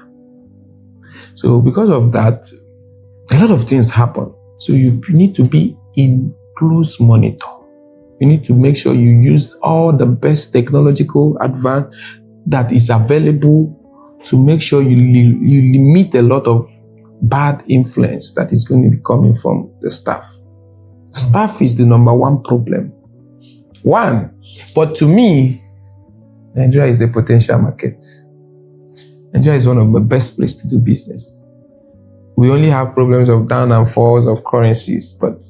B: So because of that, a lot of things happen. So you need to be in close monitor. You need to make sure you use all the best technological advance that is available to make sure you limit a lot of bad influence that is going to be coming from the staff. Staff is the number one problem. But to me, Nigeria is a potential market. Nigeria is one of the best places to do business. We only have problems of down and falls of currencies, but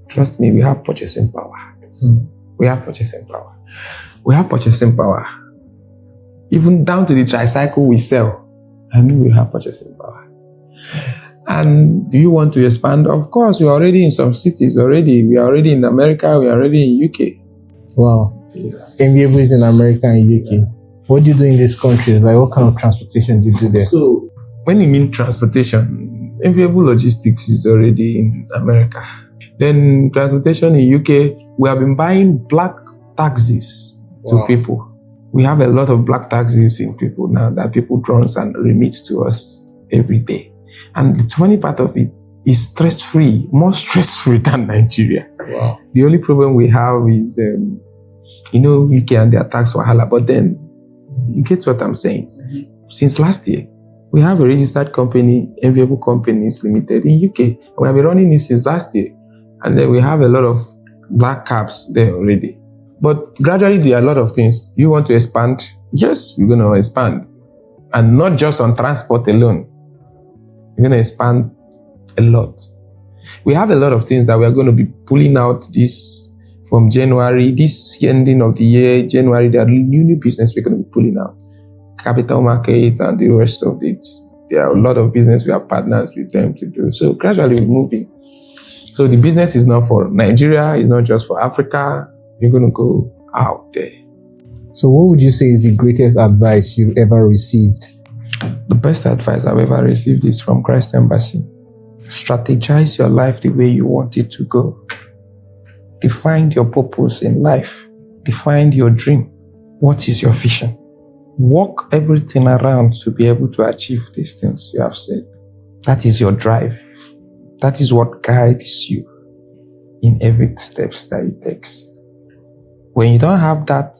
B: trust me, we have purchasing power. We have purchasing power. We have purchasing power. Even down to the tricycle we sell, I know we have purchasing power. And do you want to expand? Of course, we're already in some cities already. We are already in America. We are already in UK.
C: Wow. Enviable is in America and UK. What do you do in these countries? Like, what kind of transportation do you do there?
B: So, when you mean transportation, Enviable Logistics is already in America. Then transportation in UK, we have been buying black taxis to people. We have a lot of black taxis in people now that people drones and remit to us every day. And the funny part of it is stress-free, more stress-free than Nigeria.
C: Wow.
B: The only problem we have is, UK and their tax wahala. But then, you get what I'm saying? Since last year, we have a registered company, Enviable Companies Limited in UK. We have been running it since last year. And then we have a lot of black cabs there already. But gradually, there are a lot of things. You want to expand? Yes, you're going to expand. And not just on transport alone. You're going to expand a lot. We have a lot of things that we are going to be pulling out this from January, this ending of the year, January, there are new business we're going to be pulling out. Capital market and the rest of it. There are a lot of business we have partners with them to do. So gradually we're moving. So the business is not for Nigeria, it's not just for Africa. We're going to go out there.
C: So what would you say is the greatest advice you've ever received?
B: The best advice I've ever received is from Christ Embassy. Strategize your life the way you want it to go. Define your purpose in life. Define your dream. What is your vision? Walk everything around to be able to achieve these things you have said. That is your drive. That is what guides you in every steps that it takes. When you don't have that,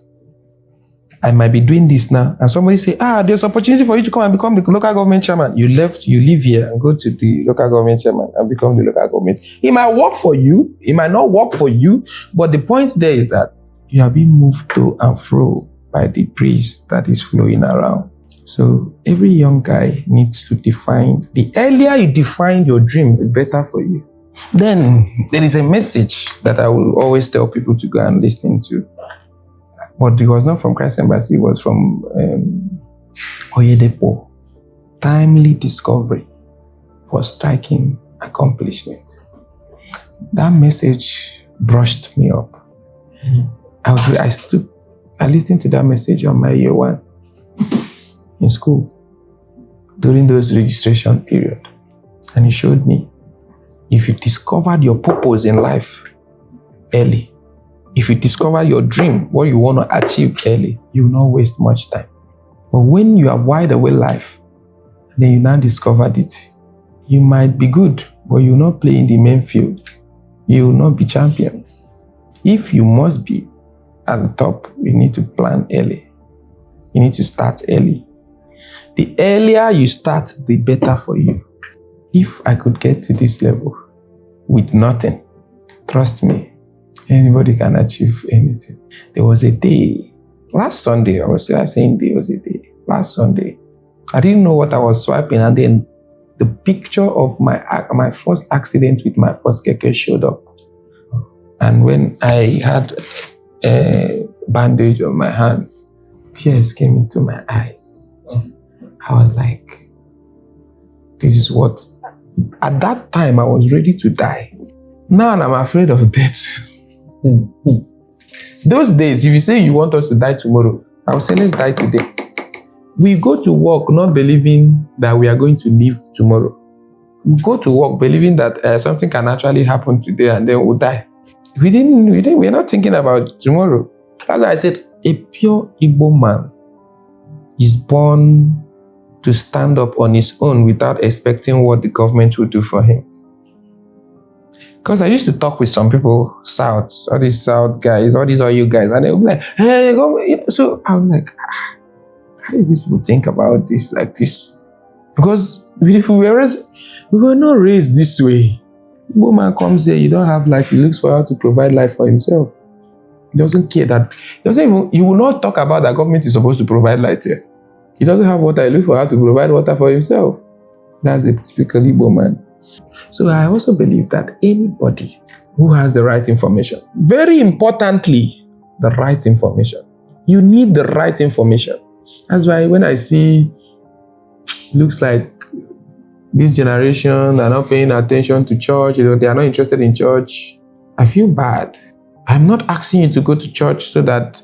B: I might be doing this now, and somebody say, there's opportunity for you to come and become the local government chairman. You live here and go to the local government chairman and become the local government. It might work for you. It might not work for you. But the point there is that you are being moved to and fro by the breeze that is flowing around. So every young guy needs to define. The earlier you define your dream, the better for you. Then there is a message that I will always tell people to go and listen to. But it was not from Christ Embassy, it was from Oyedepo. Timely discovery for striking accomplishment. That message brushed me up. I listened to that message on my year one in school during those registration period. And it showed me, if you discovered your purpose in life early, if you discover your dream, what you want to achieve early, you will not waste much time. But when you have wide away life, then you now discovered it, you might be good, but you will not play in the main field. You will not be champion. If you must be, at the top, you need to plan early. You need to start early. The earlier you start, the better for you. If I could get to this level with nothing, trust me, anybody can achieve anything. There was a day, last Sunday, I was saying there was a day, last Sunday, I didn't know what I was swiping, and then the picture of my first accident with my first keke showed up. And when I had a bandage on my hands, tears came into my eyes. I was like, this is what, at that time I was ready to die. Now I'm afraid of death. Those days, if you say you want us to die tomorrow, I will say let's die today. We go to work not believing that we are going to live tomorrow. We go to work believing that something can actually happen today and then we'll die. We're not thinking about tomorrow. As I said, a pure Igbo man is born to stand up on his own without expecting what the government will do for him. Because I used to talk with some people, all these South guys, all you guys, and they would be like, hey, go. So I'm like, how do these people think about this like this? Because we were not raised this way. Igbo man comes here, you don't have light, he looks for how to provide life for himself. He doesn't care that, he will not talk about that government is supposed to provide light here. He doesn't have water, he looks for how to provide water for himself. That's a typical Igbo man. So I also believe that anybody who has the right information, very importantly, the right information. You need the right information. That's why when I see, looks like this generation are not paying attention to church, they are not interested in church, I feel bad. I'm not asking you to go to church so that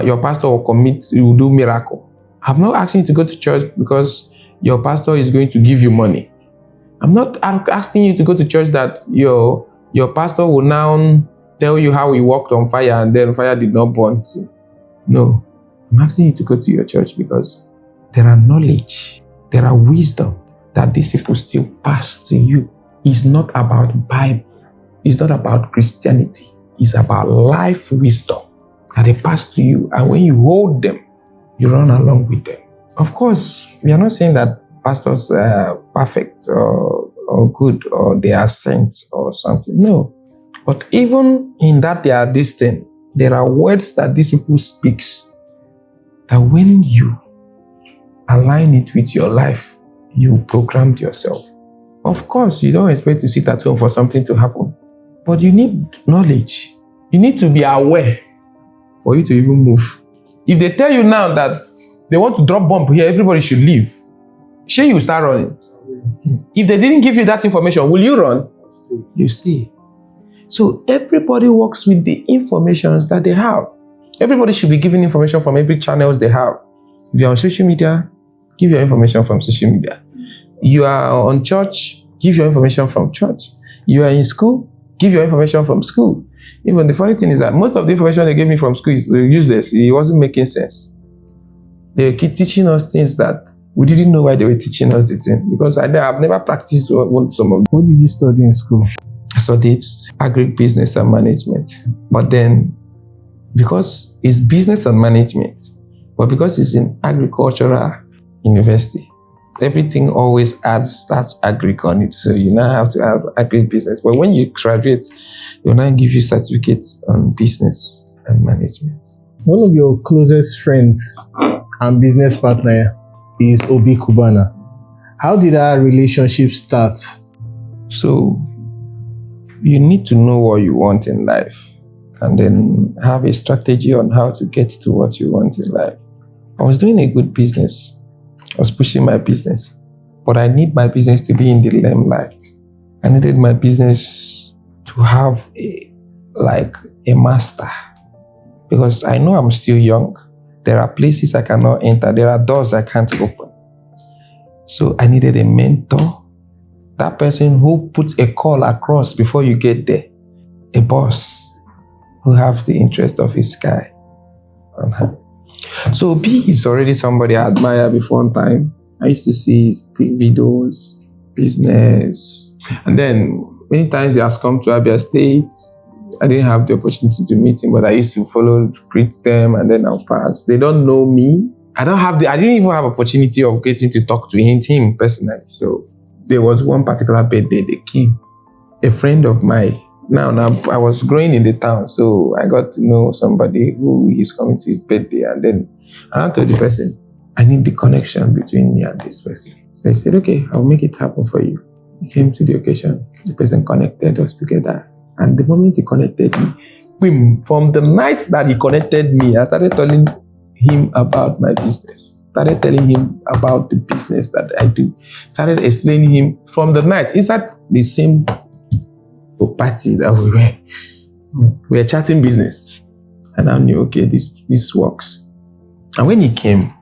B: your pastor will do miracle. I'm not asking you to go to church because your pastor is going to give you money. I'm not asking you to go to church that your pastor will now tell you how he walked on fire and then fire did not burn you. No. I'm asking you to go to your church because there are knowledge, there are wisdom that these people still pass to you. It's not about Bible. It's not about Christianity. It's about life wisdom that they pass to you. And when you hold them, you run along with them. Of course, we are not saying that pastors are perfect or good or they are saints or something. No. But even in that they are distant, there are words that these people speak that when you align it with your life, you programmed yourself. Of course, you don't expect to sit at home for something to happen, but you need knowledge. You need to be aware for you to even move. If they tell you now that they want to drop bomb here, everybody should leave, sure you start running. If they didn't give you that information, will you run? You stay. So everybody works with the informations that they have. Everybody should be given information from every channels they have. If you're on social media, give your information from social media. You are on church, give your information from church. You are in school, give your information from school. Even the funny thing is that most of the information they gave me from school is useless. It wasn't making sense. They keep teaching us things that we didn't know why they were teaching us the thing. Because I've never practiced some of them.
C: What did you study in school?
B: I studied agribusiness and management. But then, because it's business and management, but because it's in agricultural university, everything always starts agric on it. So you now have to have agribusiness. But when you graduate, they'll now give you certificates on business and management.
C: One of your closest friends and business partner is Obi Kubana. How did our relationship start?
B: So you need to know what you want in life and then have a strategy on how to get to what you want in life. I was doing a good business. I was pushing my business, but I need my business to be in the limelight. I needed my business to have a master, because I know I'm still young. There are places I cannot enter. There are doors I can't open. So I needed a mentor, that person who puts a call across before you get there, a boss who has the interest of his guy on her. So B is already somebody I admire before in time. I used to see his videos, business, and then many times he has come to Abia State. I didn't have the opportunity to meet him, but I used to follow, greet them, and then I'll pass. They don't know me. I didn't even have opportunity of getting to talk to him personally. So there was one particular birthday they came. A friend of mine, now I was growing in the town, so I got to know somebody who is coming to his birthday, and then I told the person, I need the connection between me and this person. So he said, okay, I'll make it happen for you. He came to the occasion. The person connected us together. And the moment he connected me, boom, from the night that he connected me, I started telling him about my business. Started telling him about the business that I do. Started explaining him from the night. Inside the same party that we were chatting business. And I knew, okay, this works. And when he came,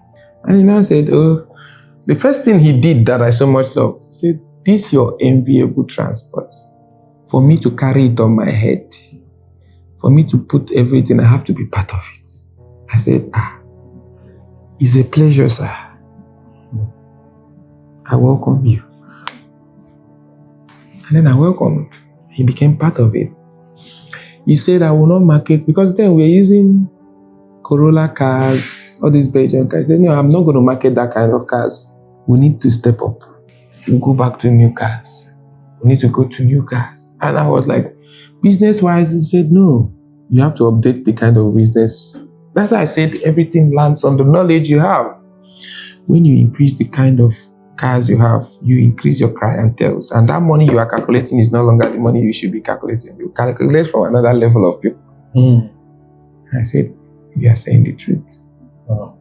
B: and he now said, oh, the first thing he did that I so much loved, he said, this is your enviable transport. For me to carry it on my head, for me to put everything, I have to be part of it. I said, it's a pleasure, sir. I welcome you. And then I welcomed. He became part of it. He said, I will not market, because then we're using Corolla cars, all these Belgian cars. He said, no, I'm not going to market that kind of cars. We need to step up. We'll go back to new cars. We need to go to new cars. And I was like, business-wise, he said, no, you have to update the kind of business. That's why I said everything lands on the knowledge you have. When you increase the kind of cars you have, you increase your clientele. And that money you are calculating is no longer the money you should be calculating. You calculate from another level of people. I said, you are saying the truth.
C: Wow.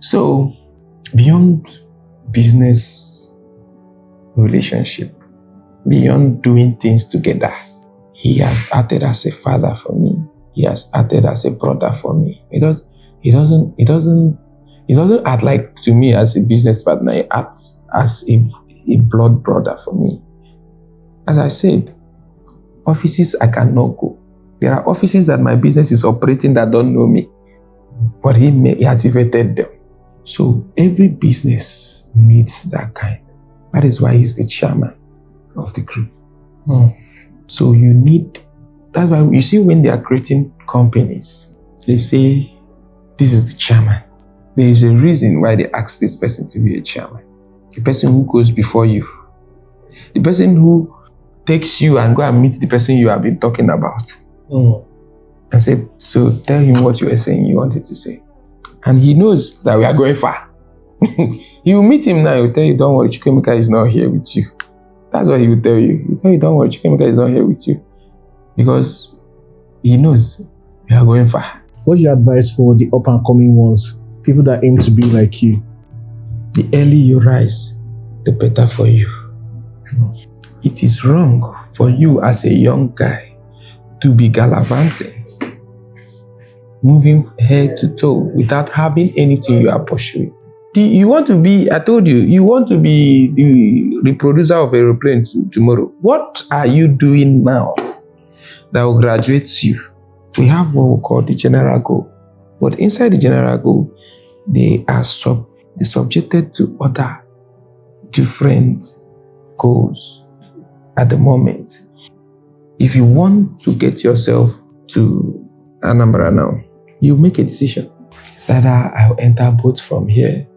B: So, beyond business relationship, beyond doing things together, he has acted as a father for me. He has acted as a brother for me. He doesn't act like to me as a business partner. He acts as a blood brother for me. As I said, offices I cannot go. There are offices that my business is operating that don't know me, but he activated them. So every business needs that kind. That is why he's the chairman of the group. So that's why you see when they are creating companies, they say, this is the chairman. There is a reason why they ask this person to be a chairman. The person who goes before you. The person who takes you and go and meet the person you have been talking about. And say, so tell him what you were saying you wanted to say. And he knows that we are going far. You will meet him now, he will tell you, don't worry, Chukwuemeka is not here with you. That's what he will tell you. He will tell you, don't worry, Chukwuemeka is not here with you. Because he knows we are going far.
C: What's your advice for the up and coming ones? People that aim to be like you?
B: The early you rise, the better for you. It is wrong for you as a young guy to be gallivanting, moving head to toe without having anything you are pursuing. You want to be, I told you, you want to be the reproducer of aeroplane tomorrow. What are you doing now that will graduate you? We have what we call the general goal. But inside the general goal, they are subjected to other different goals at the moment. If you want to get yourself to Anambra now, you make a decision. It's either I'll enter boat from here,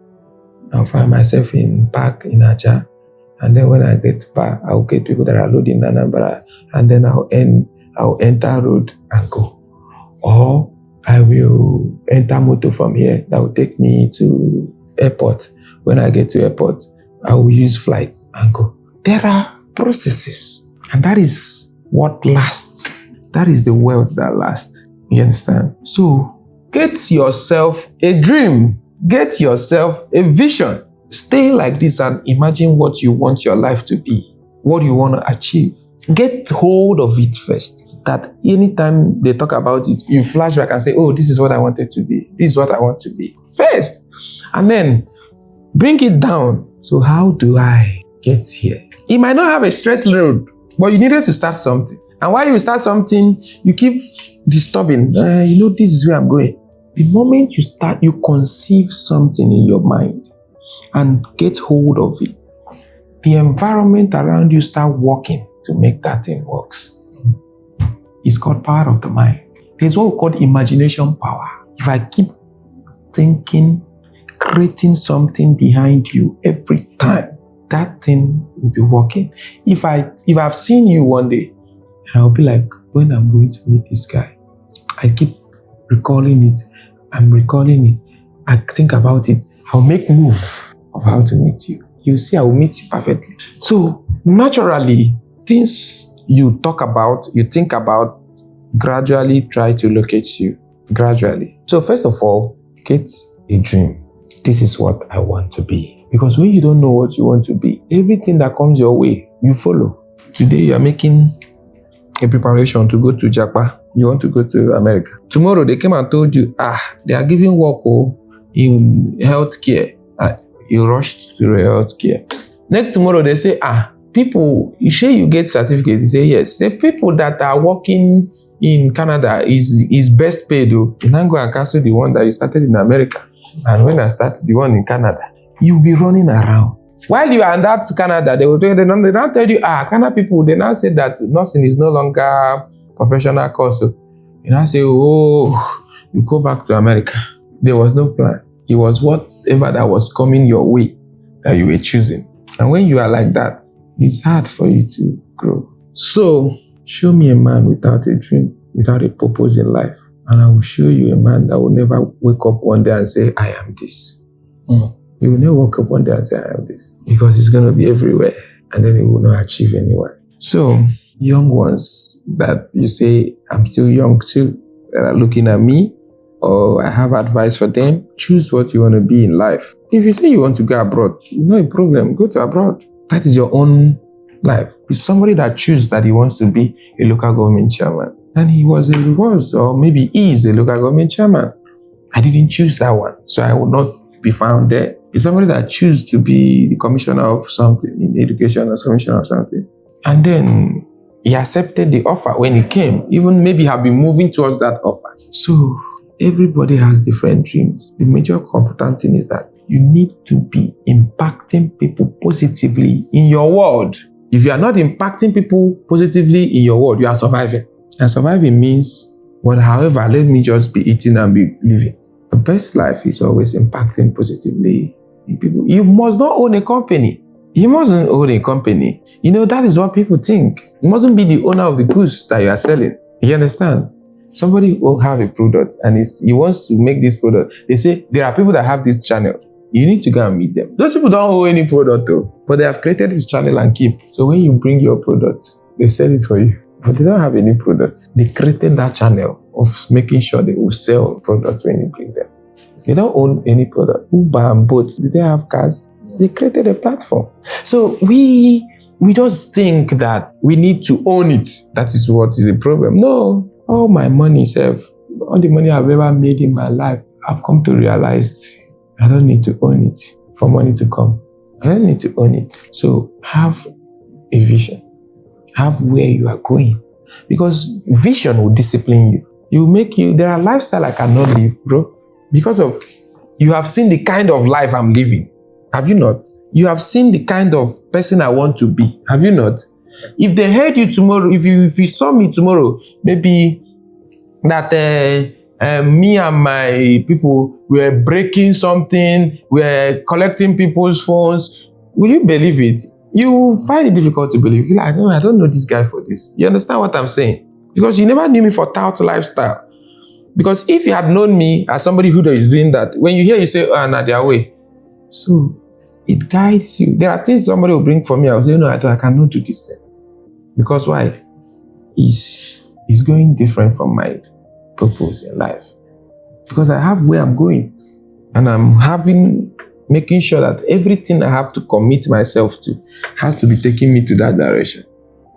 B: I'll find myself in Park in Aja, and then when I get back, I'll get people that are loading Anambra, and then I'll enter road and go. Or I will enter motor from here that will take me to airport. When I get to airport, I will use flight and go. There are processes, and that is what lasts. That is the wealth that lasts. You understand? So get yourself a dream. Get yourself a vision. Stay like this and imagine what you want your life to be, what you want to achieve. Get hold of it first. That anytime they talk about it, you flash back and say, oh, this is what I wanted to be. This is what I want to be. First. And then bring it down. So how do I get here? It might not have a straight road, but you needed to start something. And while you start something, you keep disturbing. This is where I'm going. The moment you start, you conceive something in your mind and get hold of it. The environment around you start working to make that thing works. It's called power of the mind. There's what we call imagination power. If I keep thinking, creating something behind you every time, that thing will be working. If I've seen you one day, I'll be like, when I'm going to meet this guy, I keep recalling it. I'm recalling it. I think about it. I'll make move of how to meet you. You see, I will meet you perfectly. So naturally, things you talk about, you think about, gradually try to locate you. Gradually. So first of all, get a dream. This is what I want to be. Because when you don't know what you want to be, everything that comes your way, you follow. Today you are making a preparation to go to Japan. You want to go to America. Tomorrow they came and told you, they are giving work in healthcare. You rushed to the healthcare. Next tomorrow they say, people, you say you get certificate. You say yes. Say people that are working in Canada is best paid. You now go and cancel the one that you started in America. And when I start the one in Canada, you'll be running around. While you are in that Canada, they don't tell you, Canada people, they now say that nursing is no longer professional course. So you now say, you go back to America. There was no plan. It was whatever that was coming your way that you were choosing. And when you are like that, it's hard for you to grow. So show me a man without a dream, without a purpose in life. And I will show you a man that will never wake up one day and say, I am this. He will never wake up one day and say, I am this. Because he's going to be everywhere. And then he will not achieve anywhere. So, young ones that you say, I'm still young too, that are looking at me, or I have advice for them, choose what you want to be in life. If you say you want to go abroad, no problem, go to abroad. That is your own life. It's somebody that chooses that he wants to be a local government chairman. And he was, or maybe he is a local government chairman. I didn't choose that one, so I would not be found there. It's somebody that chooses to be the commissioner of something in education, or commissioner of something. And then he accepted the offer when he came, even maybe have been moving towards that offer. So everybody has different dreams. The major important thing is that you need to be impacting people positively in your world. If you are not impacting people positively in your world, you are surviving. And surviving means, however, let me just be eating and be living. The best life is always impacting positively in people. You must not own a company. You mustn't own a company. That is what people think. You mustn't be the owner of the goods that you are selling. You understand? Somebody will have a product and he wants to make this product. They say, there are people that have this channel. You need to go and meet them. Those people don't own any product though, but they have created this channel and keep. So when you bring your product, they sell it for you. But they don't have any products. They created that channel of making sure they will sell products when you bring them. They don't own any product. Uber and Bolt, did they have cars? They created a platform. So we just think that we need to own it. That is what is the problem. No, all my money, all the money I've ever made in my life, I've come to realize I don't need to own it for money to come. I don't need to own it. So have a vision. Have where you are going. Because vision will discipline you. There are lifestyle I cannot live, bro. Because of, you have seen the kind of life I'm living. Have you not? You have seen the kind of person I want to be. Have you not? If they heard you tomorrow, if you saw me tomorrow, maybe that me and my people were breaking something, we're collecting people's phones, will you believe it? You find it difficult to believe. You're like, I don't know this guy for this. You understand what I'm saying? Because you never knew me for tout lifestyle. Because if you had known me as somebody who is doing that, when you hear, you say, nah, their way. So it guides you. There are things somebody will bring for me. I will say, no, I cannot do this thing. Because why? It's going different from my purpose in life. Because I have where I'm going. And I'm making sure that everything I have to commit myself to has to be taking me to that direction.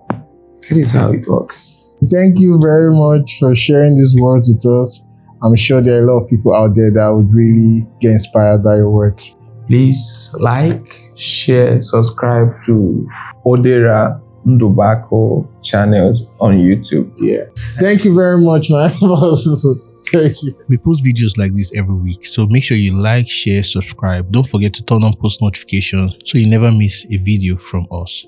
B: That is how it works.
C: Thank you very much for sharing these words with us. I'm sure there are a lot of people out there that would really get inspired by your words.
B: Please like, share, subscribe to Odera Ndubako channels on YouTube.
C: Yeah. Thank you very much, man. Thank you.
A: We post videos like this every week, so make sure you like, share, subscribe. Don't forget to turn on post notifications so you never miss a video from us.